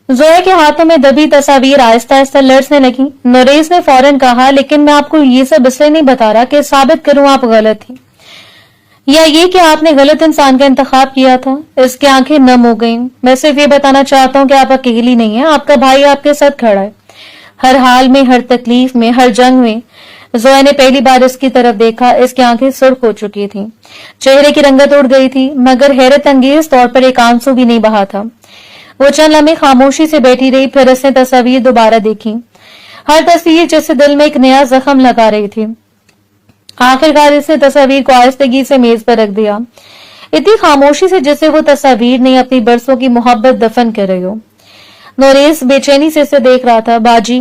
जोया के हाथों में दबी तस्वीर आहिस्ता आहिस्ता लड़ने लगी। नोरेस ने फौरन कहा, लेकिन मैं आपको ये सब इसलिए नहीं बता रहा कि साबित करूं आप गलत थी, या ये कि आपने गलत इंसान का इंतखाब किया था। इसकी आंखें नम हो गईं। मैं सिर्फ ये बताना चाहता हूँ कि आप अकेली नहीं है। आपका भाई आपके साथ खड़ा है, हर हाल में, हर तकलीफ में, हर जंग में। जोया ने पहली बार इसकी तरफ देखा। इसकी आंखें सुर्ख हो चुकी थी, चेहरे की रंगत उड़ गई थी, मगर हैरत अंगेज तौर पर एक आंसू भी नहीं बहा था। वो चंद लम्हे खामोशी से बैठी रही। फिर उसने तस्वीर दोबारा देखी। हर तस्वीर जैसे दिल में एक नया जख्म लगा रही थी। आखिरकार इसने तस्वीर को आहिस्तगी से मेज पर रख दिया, इतनी खामोशी से जैसे वो तस्वीर नहीं अपनी बरसों की मोहब्बत दफन कर रही हो। नोरेस बेचैनी से इसे देख रहा था। बाजी,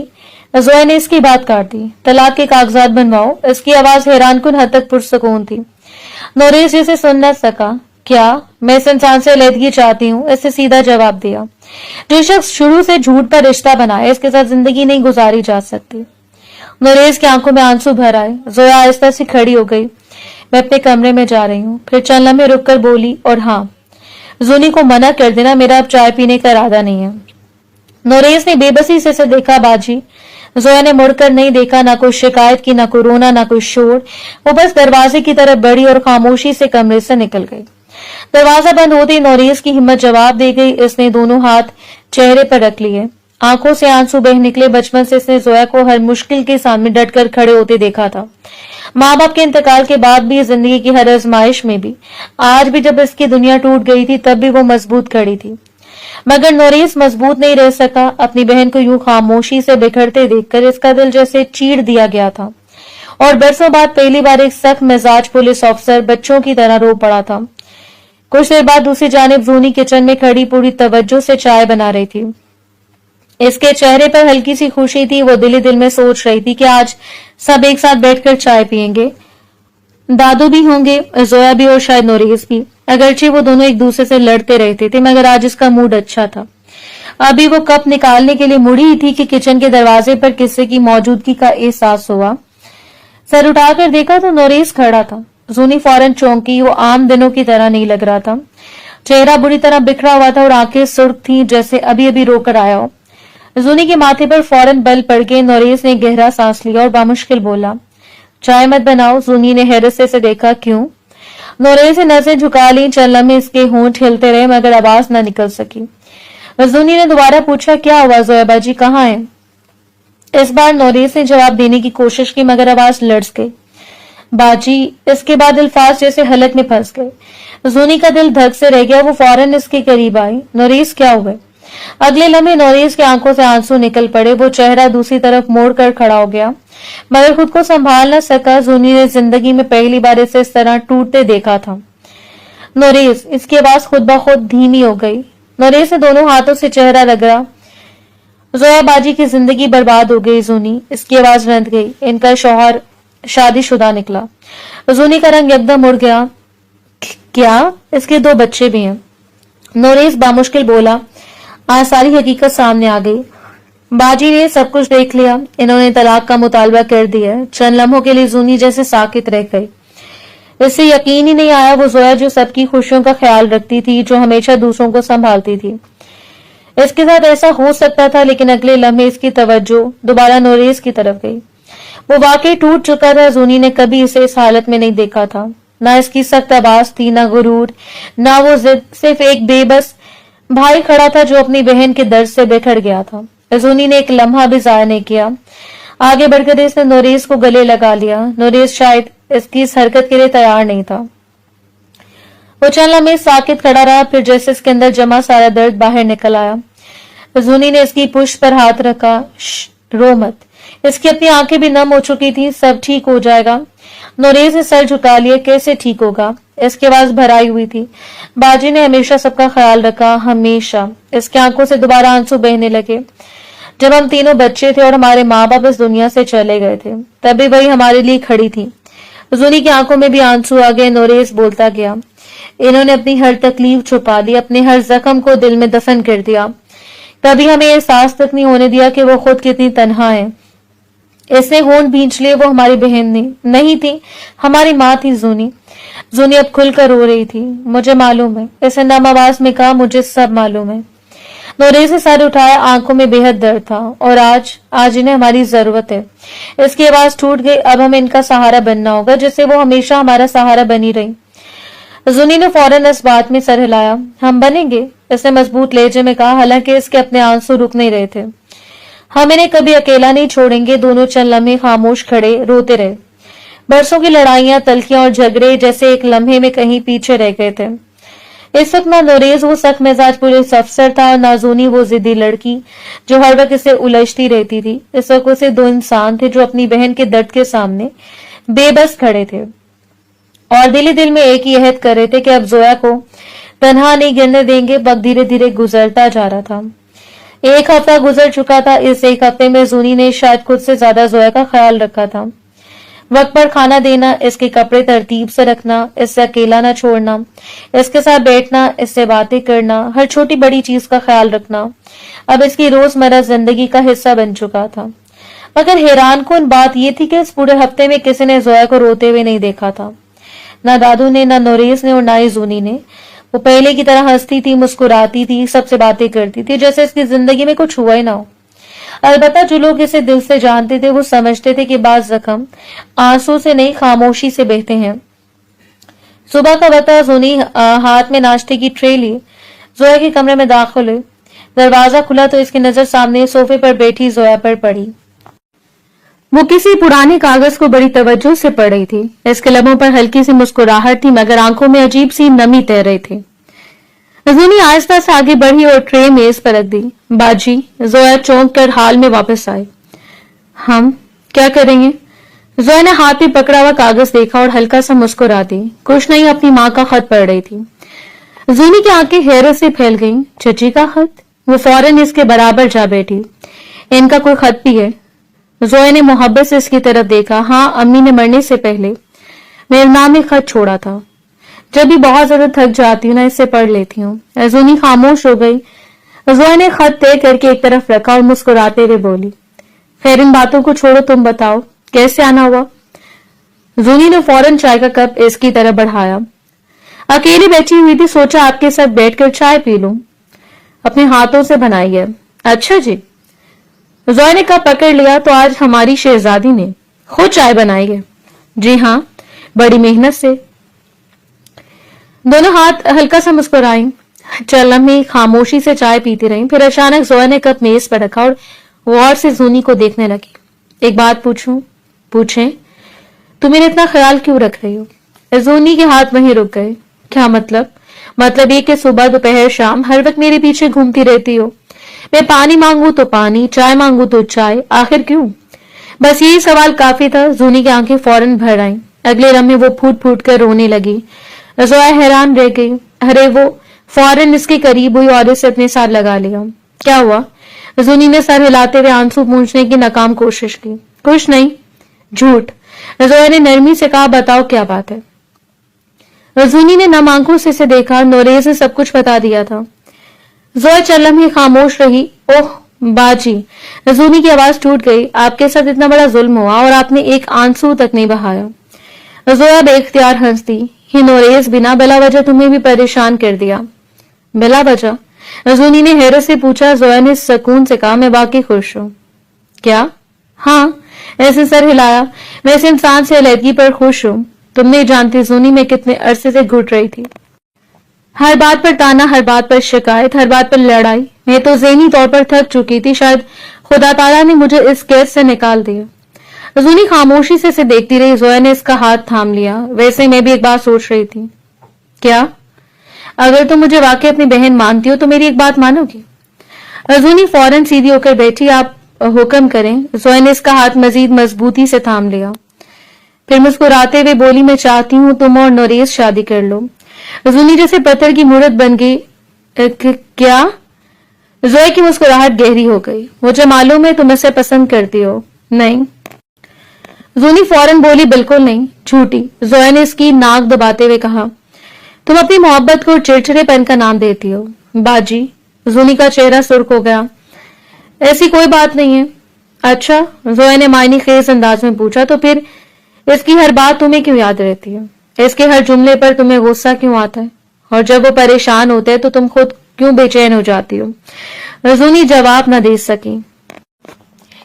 जोया ने इसकी बात काट दी। तलाक के कागजात बनवाओ। इसकी आवाज हैरानकुन हद तक पुरसकून थी। नोरेस जिसे सुन न सका। क्या मैं इस इंसान से अलहदगी चाहती हूँ, इससे सीधा जवाब दिया। जो शख्स शुरू से झूठ पर रिश्ता बनाए, इसके साथ जिंदगी नहीं गुजारी जा सकती। नरेश की आंखों में आंसू भर आए। जोया आहिस्ता से खड़ी हो गई। मैं अपने कमरे में जा रही हूँ। फिर चंद लम्हे रुककर बोली, और हाँ, जूनी को मना कर देना, मेरा अब चाय पीने का इरादा नहीं है। नरेश ने बेबसी से इसे देखा। बाजी। जोया ने मुड़कर नहीं देखा, ना कोई शिकायत की, ना कोई रोना, ना कोई शोर। वो बस दरवाजे की तरफ बढ़ी और खामोशी से कमरे से निकल गई। दरवाजा बंद होते ही नरेश की हिम्मत जवाब दे गई। इसने दोनों हाथ चेहरे पर रख लिए, आंखों से आंसू बह निकले। बचपन से इसने जोया को हर मुश्किल के सामने डटकर खड़े होते देखा था, माँ बाप के इंतकाल के बाद भी, जिंदगी की हर आजमाइश में भी। आज भी जब इसकी दुनिया टूट गई थी, तब भी वो मजबूत खड़ी थी। मगर नोरिस मजबूत नहीं रह सका। अपनी बहन को यूं खामोशी से बिखरते देखकर इसका दिल जैसे चीर दिया गया था। और बरसों बाद पहली बार एक सख्त मिजाज पुलिस अफसर बच्चों की तरह रो पड़ा था। कुछ देर बाद दूसरी जानिब जूनी किचन में खड़ी पूरी तवज्जो से चाय बना रही थी। इसके चेहरे पर हल्की सी खुशी थी। वो दिल ही दिल में सोच रही थी कि आज सब एक साथ बैठकर चाय पियेंगे। दादू भी होंगे, जोया भी और शायद नोरिस भी। अगरचे वो दोनों एक दूसरे से लड़ते रहते थे, मगर आज इसका मूड अच्छा था। अभी वो कप निकालने के लिए मुड़ी ही थी कि किचन के दरवाजे पर किसी की मौजूदगी का एहसास हुआ। सर उठाकर देखा तो नोरिस खड़ा था। जूनी फौरन चौंकी। वो आम दिनों की तरह नहीं लग रहा था। चेहरा बुरी तरह बिखरा हुआ था और आंखें सुर्ख थी, जैसे अभी अभी रोकर आया हो। जूनी के माथे पर फौरन बल पड़ गए। नोरिस ने गहरा सांस लिया और बामुश्किल बोला, चाय मत बनाओ। जूनी ने हैरत से देखा। क्यों? नोरिस ने नजरें झुका ली। चंद लम्हे इसके होंठ हिलते रहे, मगर आवाज न निकल सकी। जूनी ने दोबारा पूछा, क्या हुआ जोया बाजी, कहाँ है? इस बार नोरिस ने जवाब देने की कोशिश की, मगर आवाज लर्ज गई। बाजी। इसके बाद अल्फाज जैसे हलक में फंस गए। जूनी का दिल धक से रह गया। वो फौरन इसके करीब आई। नोरिस, क्या हुआ? अगले लम्हे नोरिस की आंखों से आंसू निकल पड़े। वो चेहरा दूसरी तरफ मोड़ कर खड़ा हो गया, मगर खुद को संभाल न सका। जूनी ने जिंदगी में पहली बार इसे इस तरह टूटते देखा था। नोरिस। इसकी आवाज खुद ब खुद धीमी हो गई। नोरिस ने दोनों हाथों से चेहरा रगड़ा। जोया बाजी की जिंदगी बर्बाद हो गई। जूनी। इसकी आवाज रंध गई। इनका शौहर शादीशुदा निकला। जूनी का रंग एकदम उड़ गया। क्या? इसके 2 बच्चे भी हैं। नोरिस बामुश्किल बोला। आज सारी हकीकत सामने आ गई। बाजी ने सब कुछ देख लिया। इन्होंने तलाक का मुतालबा कर दिया। चंद लम्हों के लिए जूनी जैसे साकित रह गई। इससे यकीन ही नहीं आया वो जोया जो सबकी खुशियों का ख्याल रखती थी, जो हमेशा दूसरों को संभालती थी, इसके साथ ऐसा हो सकता था। लेकिन अगले लम्हे इसकी तवज्जो दोबारा नोरिस की तरफ गई। वो वाकई टूट चुका था। जूनी ने कभी इसे इस हालत में नहीं देखा था। ना इसकी सख्त आवाज थी, ना गुरूर, ना वो जिद। सिर्फ एक बेबस भाई खड़ा था जो अपनी बहन के दर्द से बिखर गया था। जूनी ने एक लम्हा भी जाया नहीं किया। आगे बढ़कर इसने नोरिस को गले लगा लिया। नोरिस शायद इसकी इस हरकत के लिए तैयार नहीं था। वो चंद लम्हे साकित खड़ा रहा, फिर जैसे इसके अंदर जमा सारा दर्द बाहर निकल आया। जूनी ने इसकी पुष्ट पर हाथ रखा। रो मत। इसकी अपनी आंखें भी नम हो चुकी थी। सब ठीक हो जाएगा। नोरिस ने सर झुका लिया। कैसे ठीक होगा? इसकी आवाज भराई हुई थी। बाजी ने हमेशा सबका ख्याल रखा, हमेशा। इसकी आंखों से दोबारा आंसू बहने लगे। जब हम तीनों बच्चे थे और हमारे माँ बाप इस दुनिया से चले गए थे, तभी वही हमारे लिए खड़ी थी। जूनी की आंखों में भी आंसू आ गए। नोरिस बोलता गया, इन्होंने अपनी हर तकलीफ छुपा ली, अपने हर जख्म को दिल में दफन कर दिया। कभी हमें एहसास तक नहीं होने दिया कि वो खुद कितनी तन्हा है। इसने होंठ भींच लिए। वो हमारी बहन नहीं थी, हमारी माँ थी जूनी। जूनी अब खुलकर रो रही थी। मुझे मालूम है, इसने नम आवाज में कहा, मुझे सब मालूम है। नोरिस ने सर उठाया। आंखों में बेहद दर्द था। और आज इन्हें हमारी जरूरत है। इसकी आवाज टूट गई। अब हमें इनका सहारा बनना होगा, जैसे वो हमेशा हमारा सहारा बनी रही। जूनी ने फौरन इस बात में सर हिलाया। हम बनेंगे, इसने मजबूत लहजे में कहा, हालांकि इसके अपने आंसू रुक नहीं रहे थे। हम इन्हें कभी अकेला नहीं छोड़ेंगे। दोनों चंद लम्हे खामोश खड़े रोते रहे। बरसों की लड़ाइयां, तलखियां और झगड़े जैसे एक लम्हे में कहीं पीछे रह गए थे। इस वक्त ना नोरिस वो सख्त मिजाज पुलिस अफसर था और ना जूनी वो जिद्दी लड़की जो हर वक्त इसे उलझती रहती थी। इस वक्त उसे 2 इंसान थे जो अपनी बहन के दर्द के सामने बेबस खड़े थे और दिल ही दिल में एक ही अहद कर रहे थे कि अब जोया को तन्हा नहीं गिरने देंगे। वक्त धीरे धीरे गुजरता जा रहा था। 1 हफ्ता गुजर चुका था। इस 1 हफ्ते में जूनी ने शायद खुद से ज्यादा जोया का ख्याल रखा था। वक्त पर खाना देना, इसके कपड़े तरतीब से रखना, इससे अकेला ना छोड़ना, इसके साथ बैठना, इससे बातें करना, हर छोटी बड़ी चीज का ख्याल रखना अब इसकी रोजमर्रा जिंदगी का हिस्सा बन चुका था। मगर हैरान कुन बात यह थी कि इस पूरे हफ्ते में किसी ने जोया को रोते हुए नहीं देखा था। ना दादू ने, ना नोरेस ने और ना ही जूनी ने। वो पहले की तरह हंसती थी, मुस्कुराती थी, सबसे बातें करती थी, जैसे इसकी जिंदगी में कुछ हुआ ही ना हो। अलबत्ता जो लोग इसे दिल से जानते थे वो समझते थे कि बाज जख्म आंसू से नहीं खामोशी से बहते हैं। सुबह का वक्त जूनी हाथ में नाश्ते की ट्रे ली जोया के कमरे में दाखिल हुई। दरवाजा खुला तो इसकी नजर सामने सोफे पर बैठी जोया पर पड़ी। वो किसी पुराने कागज को बड़ी तवज्जो से पढ़ रही थी। इसके लबों पर हल्की सी मुस्कुराहट थी, मगर आंखों में अजीब सी नमी तैर रही थी। जूनी आहिस्ता से आगे बढ़ी और ट्रे मेज पर रख दी। बाजी, जोया चौंक कर हाल में वापस आई। हम क्या करेंगे? जोया ने हाथ में पकड़ा हुआ कागज देखा और हल्का सा मुस्कुरा दी। कुछ नहीं, अपनी माँ का खत पढ़ रही थी। जूनी की आंखें हैरत से फैल गईं। चची का खत? वो फौरन इसके बराबर जा बैठी। इनका कोई खत भी है? जोया ने मोहब्बत से इसकी तरफ देखा। हाँ, अम्मी ने मरने से पहले मेरे नाम में खत छोड़ा था। जब भी बहुत ज्यादा थक जाती हूँ ना, इससे पढ़ लेती हूँ। जूनी खामोश हो गई। जोया ने खत तय करके एक तरफ रखा और मुस्कुराते हुए बोली, खैर इन बातों को छोड़ो, तुम बताओ कैसे आना हुआ? जूनी ने फौरन चाय का कप इसकी तरफ बढ़ाया। अकेली बैठी हुई थी, सोचा आपके साथ बैठकर चाय पी लूं। अपने हाथों से बनाई है। अच्छा जी। जोया ने कप पकड़ लिया तो आज हमारी शहजादी ने खुद चाय बनाई है। जी हाँ, बड़ी मेहनत से। दोनों हाथ हल्का सा मुस्कुराई। चल लम्हे खामोशी से चाय पीती रही। फिर अचानक जोया ने कप मेज पर रखा और गौर से जूनी को देखने लगी। एक बात पूछूं? पूछें। तुम मेरा इतना ख्याल क्यों रख रही हो? जूनी के हाथ वहीं रुक गए। क्या मतलब? मतलब ये कि सुबह दोपहर शाम हर वक्त मेरे पीछे घूमती रहती हो। मैं पानी मांगू तो पानी, चाय मांगू तो चाय, आखिर क्यों? बस यही सवाल काफी था। जूनी की आंखें फौरन भर आईं। अगले लम्हे वो फूट फूट कर रोने लगी। जोया हैरान रह गई। अरे वो फौरन इसके करीब हुई और इसे अपने साथ लगा लिया। क्या हुआ? जूनी ने सर हिलाते हुए आंसू पूंछने की नाकाम कोशिश की। कुछ नहीं। झूठ। जोया ने नरमी से कहा, बताओ क्या बात है? जूनी ने नम आंखों से इसे देखा। नोरेज ने सब कुछ बता दिया था। जोया चल लम्हे खामोश रही। ओह बाजी, जूनी की आवाज टूट गई। आपके साथ इतना बड़ा जुल्म हुआ और आपने एक आंसू तक नहीं बहाया। जोया बेख्तियार हंस दी। ही नोरेज बिना बिला वजह तुम्हें भी परेशान कर दिया। बिला वजह? जूनी ने हैरत से पूछा। जोया ने सुकून से कहा, मैं वाकई खुश हूं। क्या? हाँ, ऐसे सर हिलाया। मैं इस इंसान से अलहदगी पर खुश हूं। तुम नहीं जानती जूनी मैं कितने अरसे से घुट रही थी। हर बात पर ताना, हर बात पर शिकायत, हर बात पर लड़ाई। मैं तो ज़हनी तौर पर थक चुकी थी। शायद खुदा ताला ने मुझे इस कैद से निकाल दिया। जूनी खामोशी से इसे देखती रही। जोया ने इसका हाथ थाम लिया। वैसे मैं भी एक बात सोच रही थी। क्या? अगर तुम मुझे वाकई अपनी बहन मानती हो तो मेरी एक बात मानोगी? जूनी फौरन सीधी होकर बैठी। आप हुक्म करें। जोया ने इसका हाथ मजीद मजबूती से थाम लिया। फिर मुस्कुराते हुए बोली, मैं चाहती हूँ तुम और नोरेज शादी कर लो। जूनी जैसे पत्थर की मूर्त बन गई। क्या? जोया की मुस्कुराहट गहरी हो गई। मुझे मालूम है तुम इसे पसंद करती हो। नहीं। जूनी फौरन बोली, बिल्कुल नहीं। झूठी। जोया ने इसकी नाक दबाते हुए कहा, तुम अपनी मोहब्बत को चिड़चिड़ेपन का नाम देती हो। बाजी, जूनी का चेहरा सुर्ख हो गया। ऐसी कोई बात नहीं है। अच्छा, जोया ने मायने खेज अंदाज में पूछा, तो फिर इसकी हर बात तुम्हें क्यों याद रहती है? इसके हर जुमले पर तुम्हें गुस्सा क्यों आता है? और जब वो परेशान होते हैं तो तुम खुद क्यों बेचैन हो जाती हो? जूनी जवाब न दे सकी।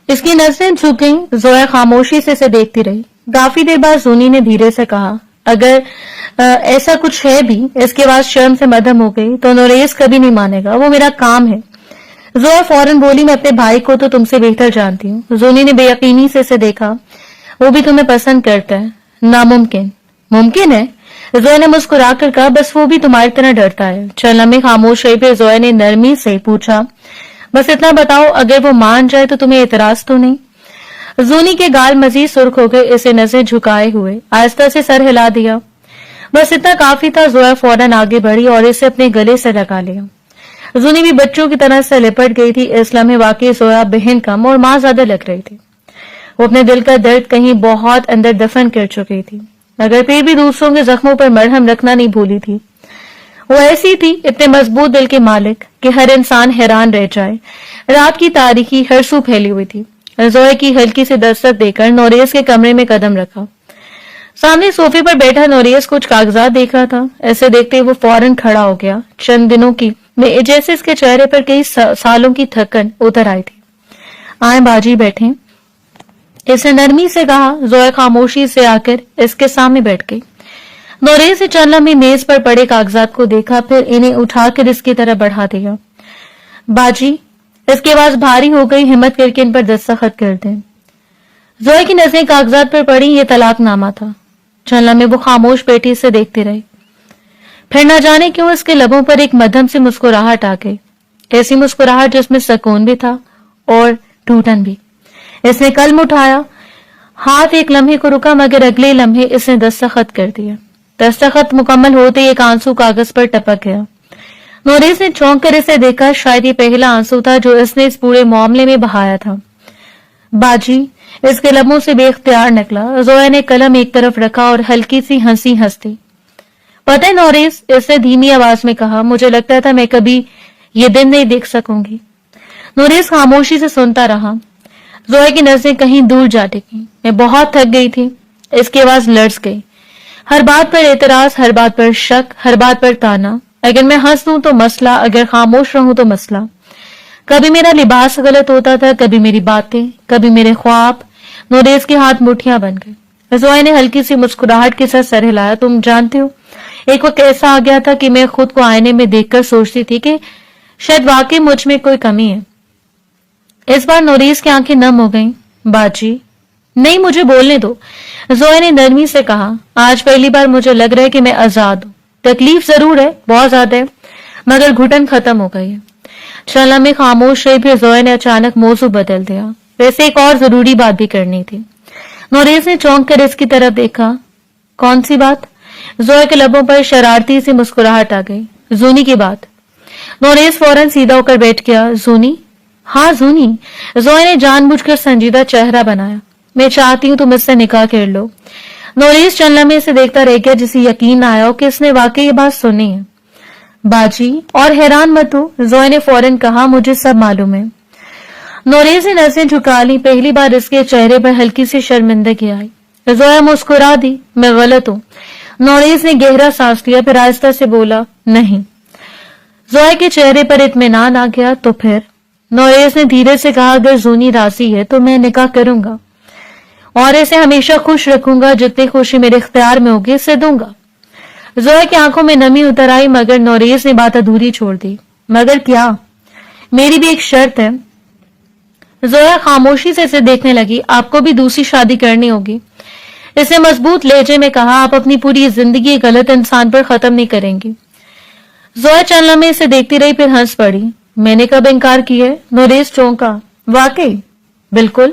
इसकी नजरें झुक गईं। जोया खामोशी से इसे देखती रही। काफी देर बाद जूनी ने धीरे से कहा, अगर ऐसा कुछ है भी, इसके बाद शर्म से मदम हो गई, तो नोरेज कभी नहीं मानेगा। वो मेरा काम है। जोया फौरन बोली, मैं अपने भाई को तो तुमसे बेहतर जानती हूँ। जूनी ने बेयकीनी से इसे देखा। वो भी तुम्हें पसंद करता है। नामुमकिन। मुमकिन है? जोया ने मुस्कुरा कर कहा, बस वो भी तुम्हारी तरह डरता है। चल में खामोश रही। फिर जोया ने नरमी से पूछा, बस इतना बताओ, अगर वो मान जाए तो तुम्हें एतराज तो नहीं? जूनी के गाल मजीद सुर्ख हो गए। इसे नजर झुकाए हुए आहिस्ता से सर हिला दिया। बस इतना काफी था। जोया फौरन आगे बढ़ी और इसे अपने गले से लगा लिया। जूनी भी बच्चों की तरह से लिपट गई थी। इस लम्हे वाकई जोया बहन कम और मां ज्यादा लग रही थी। وہ اپنے دل کا درد کہیں بہت اندر دفن کر چکی تھی، مگر پھر بھی دوسروں کے زخموں پر مرہم رکھنا نہیں بھولی تھی۔ وہ ایسی تھی، اتنے مضبوط دل کے مالک کہ ہر انسان حیران رہ جائے۔ رات کی تاریکی ہر سو پھیلی ہوئی تھی۔ زوئے کی ہلکی سے دستک دے کر نوریز کے کمرے میں قدم رکھا۔ سامنے صوفے پر بیٹھا نوریز کچھ کاغذات دیکھ رہا تھا۔ ایسے دیکھتے وہ فوراً کھڑا ہو گیا۔ چند دنوں کی میں جیسے اس کے چہرے پر کئی سالوں کی تھکن اتر آئی تھی۔ آئیں باجی بیٹھیں، اس نے نرمی سے کہا۔ زوئے خاموشی سے آ کر اس کے سامنے بیٹھ گئی۔ نوریز نے چند لمحے میز پر پڑے کاغذات کو دیکھا، پھر انہیں اٹھا کر اس کی طرف بڑھا دیا۔ باجی، اس کی آواز بھاری ہو گئی، ہمت کر کے ان پر دستخط کر دیں۔ زوئے کی نظریں کاغذات پر پڑی، یہ طلاق نامہ تھا۔ چند لمحے وہ خاموش بیٹی سے دیکھتے رہے، پھر نہ جانے کیوں اس کے لبوں پر ایک مدھم سی مسکراہٹ آ گئی، ایسی مسکراہٹ جس میں سکون بھی تھا اور ٹوٹن بھی۔ اس نے قلم اٹھایا، ہاتھ ایک لمحے کو رکا، مگر اگلے لمحے اس نے دستخط کر دیا۔ دستخط مکمل ہوتے ایک آنسو کاغذ پر ٹپک گیا۔ نوریز نے چونک کر اسے دیکھا، شاید یہ پہلا آنسو تھا جو اس نے اس پورے معاملے میں بہایا تھا۔ باجی، اس کے لبوں سے بے اختیار نکلا۔ زویا نے قلم ایک طرف رکھا اور ہلکی سی ہنسی ہنستی۔ پتہ ہے نوریز، اس نے دھیمی آواز میں کہا، مجھے لگتا تھا میں کبھی یہ دن نہیں دیکھ سکوں گی۔ نوریز خاموشی سے سنتا رہا۔ زویا کی نظریں کہیں دور جا ٹکی۔ میں بہت تھک گئی تھی۔ اس کی آواز لرز گئی۔ ہر بات پر اعتراض، ہر بات پر شک، ہر بات پر تانا۔ اگر میں ہنس دوں تو مسئلہ، اگر خاموش رہوں تو مسئلہ۔ کبھی میرا لباس غلط ہوتا تھا، کبھی میری باتیں، کبھی میرے خواب۔ نوریز کے ہاتھ مٹھیاں بن گئے۔ زویا نے ہلکی سی مسکراہٹ کے ساتھ سر ہلایا۔ تم جانتے ہو، ایک وقت ایسا آ گیا تھا کہ میں خود کو آئینے میں دیکھ کر سوچتی تھی کہ شاید واقعی مجھ میں کوئی کمی ہے۔ اس بار نوریز کی آنکھیں نم ہو گئیں۔ باجی، نہیں، مجھے بولنے دو، زویا نے نرمی سے کہا۔ آج پہلی بار مجھے لگ رہا ہے کہ میں آزاد ہوں۔ تکلیف ضرور ہے، بہت زیادہ ہے، مگر گھٹن ختم ہو گئی ہے۔ چند لمحے خاموش رہی، پھر زویا نے اچانک موضوع بدل دیا۔ ویسے ایک اور ضروری بات بھی کرنی تھی۔ نوریز نے چونک کر اس کی طرف دیکھا۔ کون سی بات؟ زویا کے لبوں پر شرارتی سی مسکراہٹ آ گئی۔ زونی کی بات۔ نوریز فوراً سیدھا ہو کر بیٹھ گیا۔ زونی؟ ہاں زونی۔ زویا نے جان بوجھ کر سنجیدہ چہرہ بنایا۔ میں چاہتی ہوں تم اس سے نکاح کر لو۔ نوریز چند لمحے سے دیکھتا رہ گیا، جسے یقین نہ آیا کہ اس نے واقعی یہ بات سنی ہے۔ باجی، اور حیران مت ہو، زویا نے فوراً کہا، مجھے سب معلوم ہے۔ نوریز نے نظریں جھکا لی۔ پہلی بار اس کے چہرے پر ہلکی سی شرمندگی آئی۔ زویا مسکرا دی۔ میں غلط ہوں۔ نوریز نے گہرا سانس لیا، پھر آہستہ سے بولا، نہیں۔ زویا کے چہرے پر اطمینان آ گیا۔ تو پھر؟ نوریز نے دھیرے سے کہا، اگر زونی راضی ہے تو میں نکاح کروں گا اور اسے ہمیشہ خوش رکھوں گا۔ جتنی خوشی میرے اختیار میں ہوگی اسے دوں گا۔ زویا کی آنکھوں میں نمی اتر آئی، مگر نوریز نے بات ادھوری چھوڑ دی۔ مگر کیا؟ میری بھی ایک شرط ہے۔ زویا خاموشی سے اسے دیکھنے لگی۔ آپ کو بھی دوسری شادی کرنی ہوگی، اس نے مضبوط لہجے میں کہا۔ آپ اپنی پوری زندگی ایک غلط انسان پر ختم نہیں کریں گی۔ زویا چند لمحے اسے دیکھتی رہی، پھر ہنس پڑی۔ میں نے کب انکار کیا؟ نوریز چونکا۔ واقعی؟ بالکل۔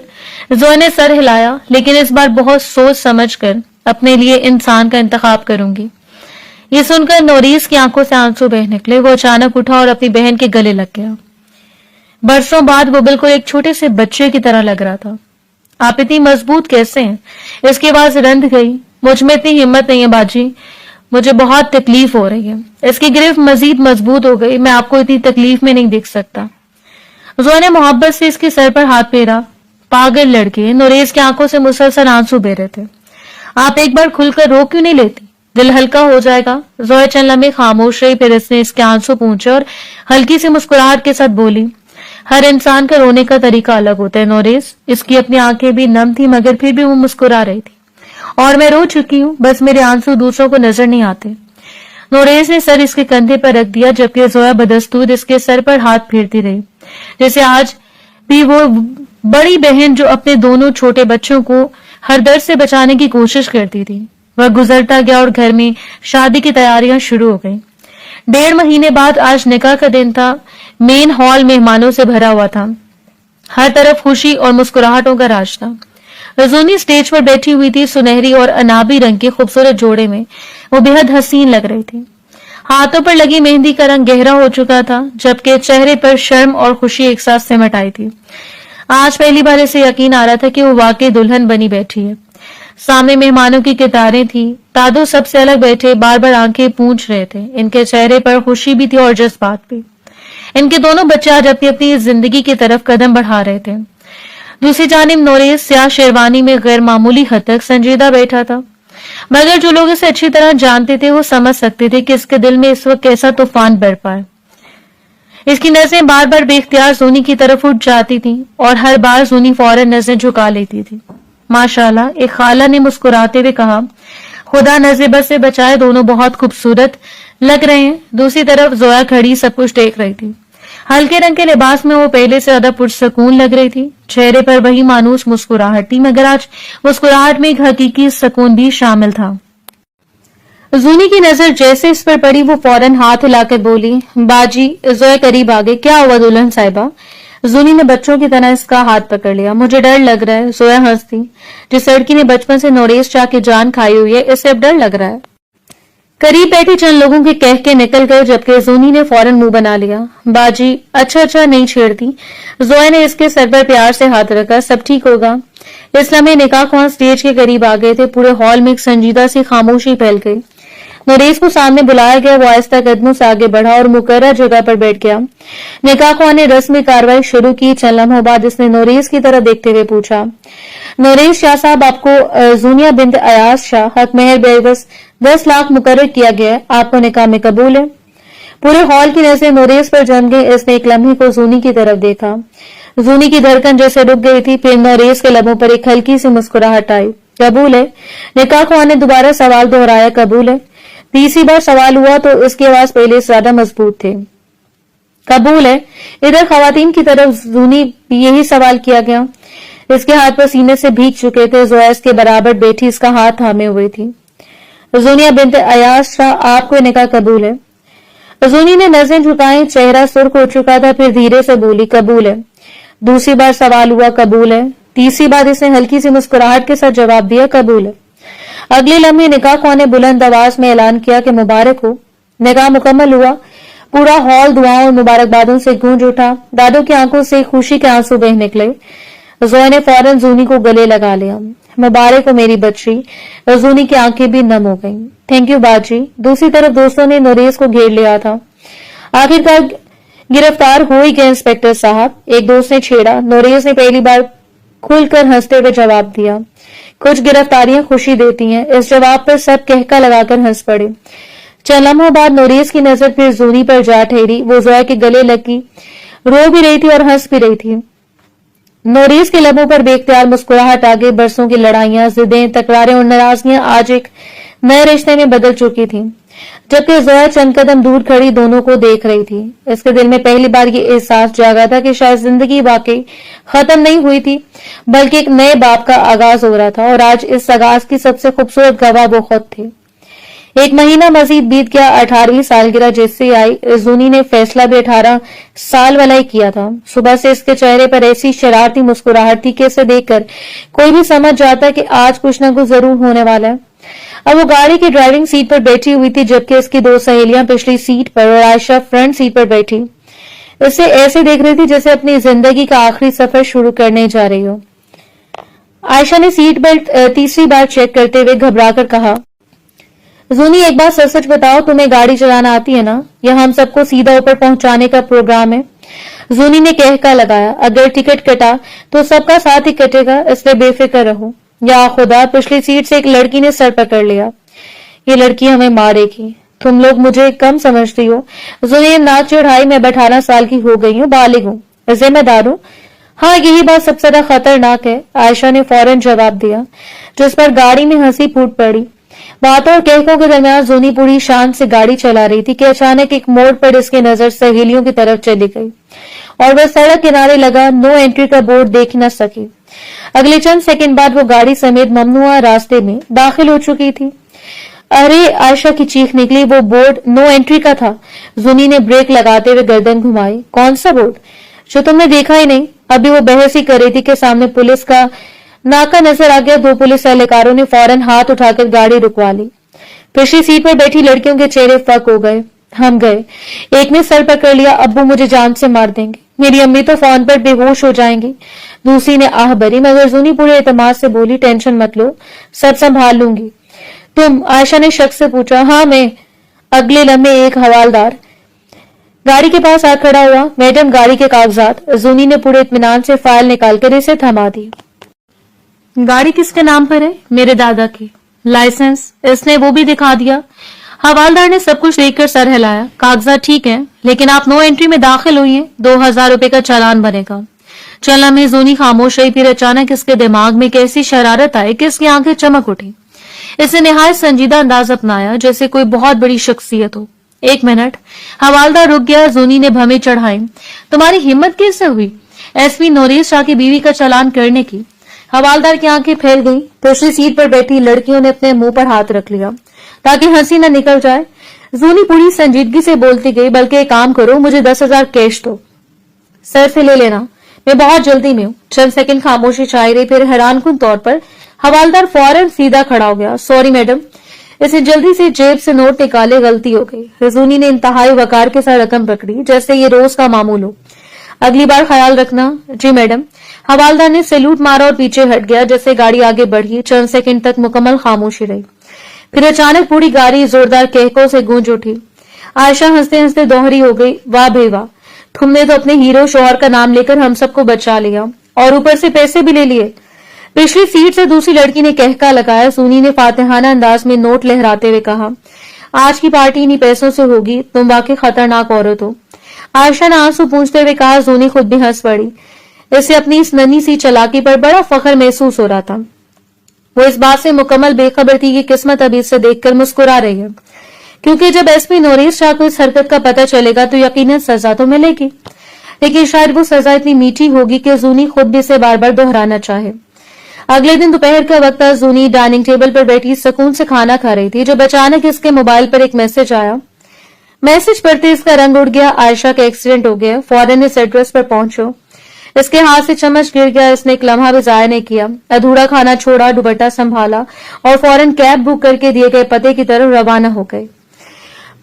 زویا نے سر ہلایا، لیکن اس بار بہت سوچ سمجھ کر اپنے لیے انسان کا انتخاب کروں گی۔ یہ سن کر نوریز کی آنکھوں سے آنسو بہہ نکلے۔ وہ اچانک اٹھا اور اپنی بہن کے گلے لگ گیا۔ برسوں بعد وہ بالکل ایک چھوٹے سے بچے کی طرح لگ رہا تھا۔ آپ اتنی مضبوط کیسے ہیں؟ اس کی آواز رند گئی۔ مجھ میں اتنی ہمت نہیں ہے باجی، مجھے بہت تکلیف ہو رہی ہے۔ اس کی گرفت مزید مضبوط ہو گئی۔ میں آپ کو اتنی تکلیف میں نہیں دیکھ سکتا۔ زویا نے محبت سے اس کے سر پر ہاتھ پھیرا۔ پاگل لڑکی، نوریز کی آنکھوں سے مسلسل آنسو بہ رہے تھے۔ آپ ایک بار کھل کر رو کیوں نہیں لیتی؟ دل ہلکا ہو جائے گا۔ زویا چند لمحے خاموش رہی، پھر اس نے اس کے آنسو پونچھے اور ہلکی سی مسکراہٹ کے ساتھ بولی، ہر انسان کا رونے کا طریقہ الگ ہوتا ہے نوریز۔ اس کی اپنی آنکھیں بھی نم تھی، مگر پھر بھی وہ مسکرا رہی تھی۔ اور میں رو چکی ہوں، بس میرے آنسو دوسروں کو نظر نہیں آتے۔ نوریز نے سر اس کے کندھے پر رکھ دیا، جبکہ زویا بدستور اس کے سر پر ہاتھ پھیرتی رہی، جیسے آج بھی وہ بڑی بہن جو اپنے دونوں چھوٹے بچوں کو ہر درد سے بچانے کی کوشش کرتی تھی۔ وہ گزرتا گیا اور گھر میں شادی کی تیاریاں شروع ہو گئیں۔ 1.5 مہینے بعد آج نکاح کا دن تھا۔ مین ہال مہمانوں سے بھرا ہوا تھا، ہر طرف خوشی اور مسکراہٹوں کا راج تھا۔ رزونی سٹیج پر بیٹھی ہوئی تھی، سنہری اور انابی رنگ کے خوبصورت جوڑے میں وہ بے حد حسین لگ رہی تھی۔ ہاتھوں پر لگی مہندی کا رنگ گہرا ہو چکا تھا، جبکہ چہرے پر شرم اور خوشی ایک ساتھ سمٹ آئی تھی۔ आज पहली बार इसे यकीन आ रहा था कि वो वाकई दुल्हन बनी बैठी है। सामने मेहमानों की कतारें थी। दादू सबसे अलग बैठे बार बार आंखें पूंछ रहे थे। इनके चेहरे पर खुशी भी थी और जज्बात भी। इनके दोनों बच्चे आज अपनी अपनी जिंदगी की तरफ कदम बढ़ा रहे थे। दूसरी जानिब नोरेस स्याह शेरवानी में गैर मामूली हद तक संजीदा बैठा था, मगर जो लोग इसे अच्छी तरह जानते थे वो समझ सकते थे कि इसके दिल में इस वक्त कैसा तूफान बरपा है। इसकी नजरें बार बार बेख्तियार जूनी की तरफ उठ जाती थीं और हर बार जूनी फौरन नजरें झुका लेती थी। माशाल्लाह, एक खाला ने मुस्कुराते हुए कहा, खुदा नजर बद से बचाए, दोनों बहुत खूबसूरत लग रहे हैं। दूसरी तरफ जोया खड़ी सब कुछ देख रही थी। हल्के रंग के लिबास में वो पहले से ज्यादा पुरसकून लग रही थी। चेहरे पर वही मानूस मुस्कुराहट थी, मगर आज मुस्कुराहट में एक हकीकी सुकून भी शामिल था। जूनी की नजर जैसे इस पर पड़ी वो फौरन हाथ हिलाकर बोली, बाजी। जोया करीब आ गई। क्या हुआ दुल्हन साहिबा? जूनी ने बच्चों की तरह इसका हाथ पकड़ लिया। मुझे डर लग रहा है। जोया हंसती। जिस लड़की ने बचपन से नोरेस चाह के जान खाई हुई है, इससे अब डर लग रहा है। करीब बैठे चंद लोगों के कह के निकल गए, जबकि जूनी ने फौरन मुंह बना लिया। बाजी, अच्छा नहीं छेड़ती। जोया ने इसके सर पर प्यार से हाथ रखा। सब ठीक होगा। इस लम्हे निकाह ख्वां स्टेज के करीब आ गए थे। पूरे हॉल में एक संजीदा सी खामोशी फैल गई। नोरेस को सामने बुलाया गया। वो आहिस्ता कदमों से आगे बढ़ा और मुकर्रर जगह पर बैठ गया। निकाह ख्वां ने रस्मी कार्रवाई शुरू की। चंद लम्हों बाद इसने नोरेस की तरफ देखते हुए पूछा, नोरेस शाह साहब, आपको जूनिया बिन्त अयाज शाह हक मेहर बेवस 10 लाख मुकर्रर किया गया है। आपको निकाह में कबूल है? पूरे हॉल की नजरें नोरेस पर जम गई। इसने एक लम्हे को जूनी की तरफ देखा। जूनी की धड़कन जैसे रुक गई थी। फिर नोरेस के लबों पर एक हल्की सी मुस्कुराहट आई। कबूल है? निकाह ख्वां ने दोबारा सवाल दोहराया। कबूल है? तीसरी बार सवाल हुआ तो इसकी आवाज पहले से ज्यादा मजबूत थे। कबूल है? इधर खवातीन की तरफ जूनी यही सवाल किया गया। इसके हाथ पर सीने से भीग चुके थे। जोया इसके बराबर बैठी इसका हाथ थामे हुए थी। जूनिया बिन्त अयाज शाह, आपको निकाह कबूल है? जूनी ने नजरें झुकाई। चेहरा सुर्ख हो चुका था। फिर धीरे से बोली, कबूल है। दूसरी बार सवाल हुआ, कबूल है? तीसरी बार इसने हल्की सी मुस्कुराहट के साथ जवाब दिया, कबूल है। अगले लम्हे निकाह ख्वां ने बुलंद आवाज में ऐलान किया कि मुबारक हो। निकाह मुकम्मल हुआ। पूरा हॉल दुआओं और मुबारकबादों से गूंज उठा। दादू की आंखों से खुशी के आंसू बह निकले। जोया ने फौरन जूनी को गले लगा लिया। मुबारक हो मेरी बच्ची। जूनी की आंखें भी नम हो गईं। थैंक यू बाजी। दूसरी तरफ दोस्तों ने नोरेस को घेर लिया था। आखिरकार गिरफ्तार हो ही गए इंस्पेक्टर साहब, एक दोस्त ने छेड़ा। नोरेस ने पहली बार खुलकर हंसते हुए जवाब दिया। कुछ गिरफ्तारियां खुशी देती हैं। इस जवाब पर सब कहका लगाकर हंस पड़े। चंद लम्हों बाद नोरेस की नजर फिर जूनी पर जा ठहरी। वो जोया के गले लगी, रो भी रही थी और हंस भी रही थी। नोरेस के लबों पर बेख्तियार मुस्कुराहट आ गई। बरसों की लड़ाइयां, जिदें, तकरारें और नाराजगियां आज एक नए रिश्ते में बदल चुकी थी। जबकि जोया चंद कदम दूर खड़ी दोनों को देख रही थी। इसके दिल में पहली बार ये एहसास जागा था कि शायद जिंदगी वाकई खत्म नहीं हुई थी, बल्कि एक नए बाब का आगाज हो रहा था। और आज इस आगाज की सबसे खूबसूरत गवाह वो खुद थे। एक महीना मजीद बीत गया। 18वीं सालगिरह जैसे आई, जूनी ने फैसला भी 18 साल वाला ही किया था। सुबह से इसके चेहरे पर ऐसी शरारती मुस्कुराहट थी कि इसे देखकर कोई भी समझ जाता कि आज कुछ न कुछ जरूर होने वाला है। अब वो गाड़ी की ड्राइविंग सीट पर बैठी हुई थी, जबकि इसकी दो सहेलियां पिछली सीट पर और आयशा फ्रंट सीट पर बैठी इसे ऐसे देख रही थी जैसे अपनी जिंदगी का आखिरी सफर शुरू करने जा रही हो। आयशा ने सीट बेल्ट तीसरी बार चेक करते हुए घबराकर कहा, जूनी एक बात सच सच बताओ, तुम्हें गाड़ी चलाना आती है ना? यह हम सबको सीधा ऊपर पहुंचाने का प्रोग्राम है। जूनी ने कहका लगाया, अगर टिकट कटा तो सबका साथ ही कटेगा, इसलिए बेफिक्र रहो। या खुदा, पिछली सीट से एक लड़की ने सर पकड़ लिया। ये लड़की हमें मारेगी। तुम लोग मुझे कम समझती हो। जूनी ने नाक चढ़ाई। मैं 18 साल की हो गई हूँ, बालिग हूँ, जिम्मेदार हूँ। हाँ, यही बात सबसे ज्यादा खतरनाक है, आयशा ने फौरन जवाब दिया, जिस पर गाड़ी में हंसी फूट पड़ी। बातों और कहकों के दरमियान जूनी पूरी शान से गाड़ी चला रही थी कि अचानक एक मोड़ पर इसकी नजर सहेलियों की तरफ चली गई और वह सड़क किनारे लगा नो एंट्री का बोर्ड देख न सकी। अगले चंद सेकंड बाद वो गाड़ी समेत ममनुआ रास्ते में दाखिल हो चुकी थी। अरे, आयशा की चीख निकली। वो बोर्ड नो एंट्री का था। जूनी ने ब्रेक लगाते हुए गर्दन घुमाई। कौन सा बोर्ड? जो तुमने देखा ही नहीं। अभी वो बहस ही कर रही थी कि सामने पुलिस का नाका नजर आ गया। 2 पुलिस एहलकारों ने फौरन हाथ उठाकर गाड़ी रुकवा ली। पिछली सीट पर बैठी लड़कियों के चेहरे फक हो गए। हम गए। एक ने सर पकड़ लिया, अब्बू मुझे जान से मार देंगे। मेरी अम्मी तो फोन पर बेहोश हो जाएंगी। दूसरी ने आह भरी, मगर जूनी पूरे एतमाद से बोली, टेंशन मत लो, सब संभाल लूंगी। तुम? आयशा ने शक से पूछा। हाँ मैं। अगले लम्हे एक हवालदार गाड़ी के पास आ खड़ा हुआ। मैडम, गाड़ी के कागजात। जूनी ने पूरे इत्मीनान से फाइल निकालकर इसे थमा दी। गाड़ी किसके नाम पर है? मेरे दादा की। लाइसेंस? इसने वो भी दिखा दिया। हवालदार ने सब कुछ देखकर सर हिलाया। कागजात ठीक है, लेकिन आप नो एंट्री में दाखिल हुई हैं, 2000 रुपए का चालान बनेगा। चला में जूनी खामोश रही, फिर अचानक इसके दिमाग में कैसी शरारत आई कि इसकी आंखें चमक उठी। इसने निहायत संजीदा अंदाज अपनाया, जैसे कोई बहुत बड़ी शख्सियत हो। 1 मिनट। हवालदार रुक गया। जूनी ने भमें चढ़ाई। तुम्हारी हिम्मत कैसे हुई एसपी नोरेज शाह की बीवी का चालान करने की? हवालदार की आंखें फैल गई। पिछली सीट पर बैठी लड़कियों ने अपने मुंह पर हाथ रख लिया ताकि हंसी न निकल जाए। जूनी पूरी संजीदगी से बोलती गई, बल्कि एक काम करो, मुझे 10,000 कैश दो, सर से ले लेना, मैं बहुत जल्दी में हूँ। चंद सेकंड खामोशी छाई रही, फिर हैरानकुन तौर पर हवालदार फौरन सीधा खड़ा हो गया। Sorry madam. इसे जल्दी से जेब से नोट निकाले, गलती हो गई। जूनी ने इंतहाई वकार के साथ रकम पकड़ी, जैसे ये रोज का मामूल हो। अगली बार ख्याल रखना। जी मैडम। हवालदार ने सैल्यूट मारा और पीछे हट गया। जैसे गाड़ी आगे बढ़ी, चंद सेकंड तक मुकम्मल खामोशी रही, फिर अचानक पूरी गाड़ी जोरदार कहकों से गूंज उठी। आयशा हंसते हंसते दोहरी हो गई, वाह भे वाह, तुमने तो अपने हीरो शौहर का नाम लेकर हम सबको बचा लिया, और ऊपर से पैसे भी ले लिए। पिछली सीट से दूसरी लड़की ने कहका लगाया। सूनी ने फातिहाना अंदाज में नोट लहराते हुए कहा, आज की पार्टी इन्हीं पैसों से होगी, तुम वाकई खतरनाक औरत हो। आयशा ने आंसू पूंछते हुए कहा। सूनी खुद भी हंस पड़ी। इसे अपनी इस नन्ही सी चालाकी पर बड़ा फख्र महसूस हो रहा था। वो इस बात से मुकम्मल बेखबर थी कि किस्मत अभी इसे देखकर मुस्कुरा रही है, क्योंकि जब एसपी नोरेज शाह को इस हरकत का पता चलेगा तो यकीनन सजा तो मिलेगी, लेकिन शायद वो सजा इतनी मीठी होगी कि जूनी खुद भी इसे बार बार दोहराना चाहे। अगले दिन दोपहर का वक्त था। जूनी डाइनिंग टेबल पर बैठी सुकून से खाना खा रही थी, जब अचानक इसके मोबाइल पर एक मैसेज आया। मैसेज पढ़ते इसका रंग उड़ गया। आयशा का एक्सीडेंट हो गया, फौरन इस एड्रेस पर पहुंचो। इसके हाथ से चम्मच गिर गया। इसने एक लम्हा भी जाया नहीं किया। अधूरा खाना छोड़ा, दुपट्टा संभाला और फौरन कैब बुक करके दिए गए पते की तरफ रवाना हो गए।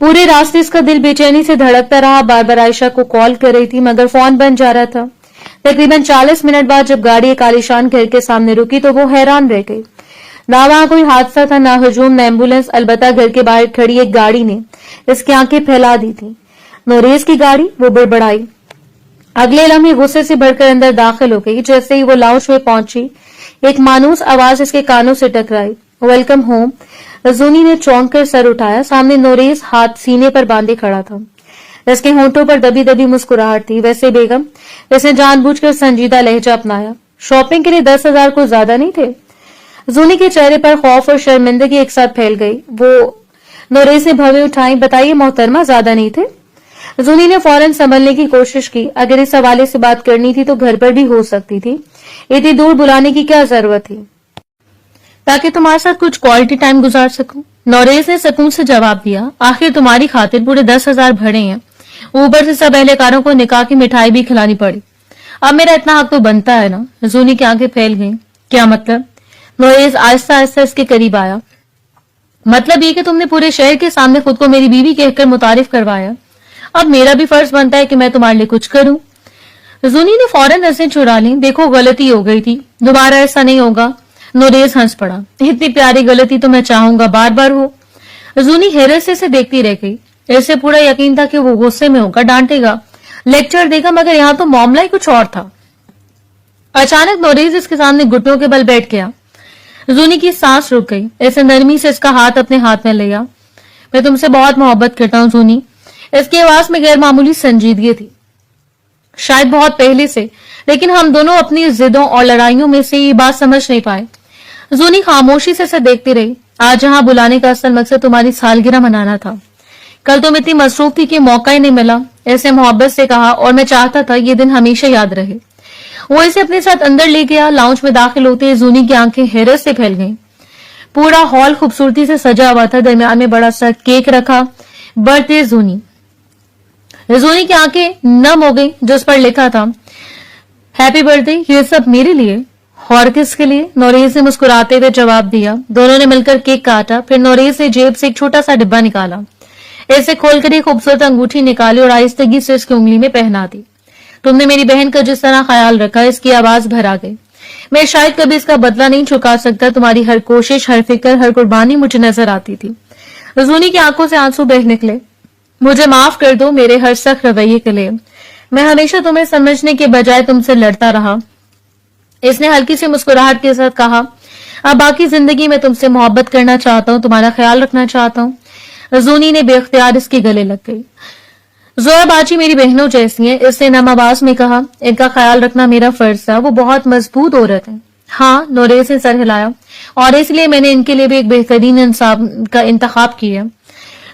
पूरे रास्ते इसका दिल बेचैनी से धड़कता रहा। बार बार आयशा को कॉल कर रही थी, मगर फोन बंद जा रहा था। तकरीबन 40 मिनट बाद जब गाड़ी एक आलीशान घर के सामने रुकी तो वो हैरान रह गई। ना वहां कोई हादसा था, ना हजूम, न एम्बुलेंस। अलबत्ता घर के बाहर खड़ी एक गाड़ी ने इसकी आंखें फैला दी थी। नोरेज की गाड़ी। वो बड़बड़ाई। अगले लम्हे गुस्से से भरकर अंदर दाखिल हो गई। जैसे ही वो लाउंज में पहुंची, एक मानूस आवाज इसके कानों से टकराई, वेलकम होम। जूनी ने चौंक कर सर उठाया। सामने नोरेज हाथ सीने पर बांधे खड़ा था। इसके होंठों पर दबी दबी मुस्कुराहट थी। वैसे बेगम, इसने जानबूझकर संजीदा लहजा अपनाया, शॉपिंग के लिए 10,000 को ज्यादा नहीं थे? जूनी के चेहरे पर खौफ और शर्मिंदगी एक साथ फैल गई। वो नोरेज ने भवें उठाई। बताइए मोहतरमा, ज्यादा नहीं थे? जूनी ने फौरन संभलने की कोशिश की। अगर इस हवाले से बात करनी थी तो घर पर भी हो सकती थी, इतनी दूर बुलाने की क्या जरूरत थी, ताकि तुम्हारे साथ कुछ क्वालिटी टाइम गुजार सकूं। नोरेज ने सुकून से जवाब दिया, आखिर तुम्हारी खातिर पूरे 10,000 भरे हैं, ऊपर से सब अहलकारों को निकाह की मिठाई भी खिलानी पड़ी। अब मेरा इतना हक तो बनता है ना। जूनी की आंखें फैल गईं। क्या मतलब? नोरेज आहिस्ता आहिस्ता इसके करीब आया। मतलब ये कि तुमने पूरे शहर के सामने खुद को मेरी बीवी कहकर मुतारिफ करवाया। अब मेरा भी फर्ज बनता है कि मैं तुम्हारे लिए कुछ करूं। जूनी ने फौरन नजरें चुरा ली। देखो, गलती हो गई थी, दोबारा ऐसा नहीं होगा। नोरेज हंस पड़ा। इतनी प्यारी गलती तो मैं चाहूंगा बार बार हो। जूनी हैरत से देखती रह गई। इसे पूरा यकीन था कि वो गुस्से में होगा, डांटेगा, लेक्चर देगा, मगर यहाँ तो मामला ही कुछ और था। अचानक नोरेज इसके सामने घुटनों के बल बैठ गया। जूनी की सांस रुक गई। ऐसे नरमी से इसका हाथ अपने हाथ में लिया। मैं तुमसे बहुत मोहब्बत करता हूँ जूनी। इसकी आवाज में गैर मामूली संजीदगी थी, शायद बहुत पहले से, लेकिन हम दोनों अपनी जिदों और लड़ाइयों में से ये बात समझ नहीं पाए। जूनी खामोशी से इसे देखती रही। आज यहाँ बुलाने का असल मकसद तुम्हारी सालगिरह मनाना था। कल तुम इतनी मसरूफ थी कि मौका ही नहीं मिला। ऐसे मोहब्बत से कहा, और मैं चाहता था ये दिन हमेशा याद रहे। वो इसे अपने साथ अंदर ले गया। लाउंज में दाखिल होते ही जूनी की आंखें हैरत से फैल गईं। पूरा हॉल खूबसूरती से सजा हुआ था। दरमियान में बड़ा सा केक रखा, बर्थडे जूनी। जूनी की आंखें नम हो गई, जिस पर लिखा था हैप्पी बर्थडे, ये सब मेरे लिए। और किसके लिए? नोरेज ने मुस्कुराते हुए जवाब दिया। दोनों ने मिलकर केक काटा। फिर नोरेज ने जेब से एक छोटा सा डिब्बा निकाला। इसे खोलकर एक खूबसूरत अंगूठी निकाली और आहिस्तगी से इसकी उंगली में पहना दी। तुमने मेरी बहन का जिस तरह ख्याल रखा, इसकी आवाज भर आ गई। मैं शायद कभी इसका बदला नहीं चुका सकता। तुम्हारी हर कोशिश, हर फिक्र, हर कुर्बानी मुझे नजर आती थी। जूनी की आंखों से आंसू बह निकले। मुझे माफ कर दो मेरे हर सख्त रवैये के लिए। मैं हमेशा तुम्हें समझने के बजाय तुमसे लड़ता रहा। इसने हल्की सी मुस्कुराहट के साथ कहा, अब बाकी जिंदगी में तुमसे मोहब्बत करना चाहता हूँ, तुम्हारा ख्याल रखना चाहता हूँ। जूनी ने बेख्तियार इसके गले लग गई। जोया बाजी मेरी बहनों जैसी है, इसने नम आवाज में कहा। इनका ख्याल रखना मेरा फर्ज था, वो बहुत मजबूत औरत है। हाँ, नोरेस ने सर हिलाया, और इसलिए मैंने इनके लिए भी एक बेहतरीन इंसान का इंतखाब किया।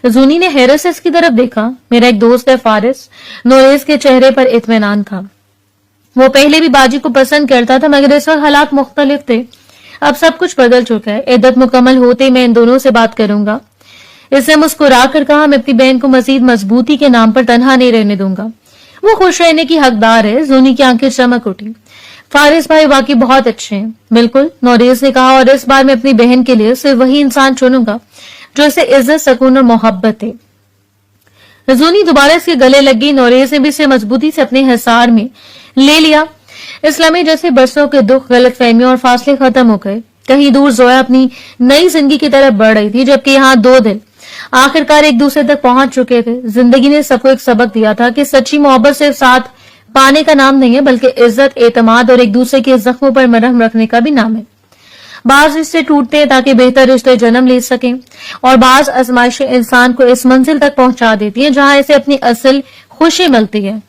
जूनी ने हैरत से इसकी तरफ देखा। मेरा एक दोस्त है फारिस। नोरेस के चेहरे पर इत्मीनान था। वो पहले भी बाजी को पसंद करता था, मगर इस वक्त हालात मुख्तलिफ थे। अब सब कुछ बदल चुका है। इद्दत मुकम्मल होते मैं इन दोनों से बात करूंगा। इसने मुस्कुरा कर कहा, मैं अपनी बहन को मजीद मजबूती के नाम पर तन्हा नहीं रहने दूंगा। वो खुश रहने की हकदार है। जूनी की आंखें चमक उठी। फारिस भाई वाकई बहुत अच्छे हैं। बिल्कुल, नोरेस ने कहा, और इस बार मैं अपनी बहन के लिए सिर्फ वही इंसान चुनूंगा जो इसे इज्जत, सुकून और मोहब्बत है। जूनी दोबारा इसके गले लग गई। नोरेस ने भी इसे मजबूती से अपने हिसार में ले लिया। इस लम्हे जैसे बरसों के दुख, गलत फहमियों और फासले खत्म हो गए। कहीं दूर जोया अपनी नई जिंदगी की तरफ बढ़ रही थी, जबकि यहाँ दो दिल आखिरकार एक दूसरे तक पहुंच चुके थे। जिंदगी ने सबको एक सबक दिया था कि सच्ची मोहब्बत सिर्फ साथ पाने का नाम नहीं है, बल्कि इज्जत, एतमाद और एक दूसरे के जख्मों पर मरहम रखने का भी नाम है। बाज रिश्ते टूटते हैं ताकि बेहतर रिश्ते जन्म ले सकें, और बाज आजमाइशें इंसान को इस मंजिल तक पहुंचा देती हैं जहां इसे अपनी असल खुशी मिलती है।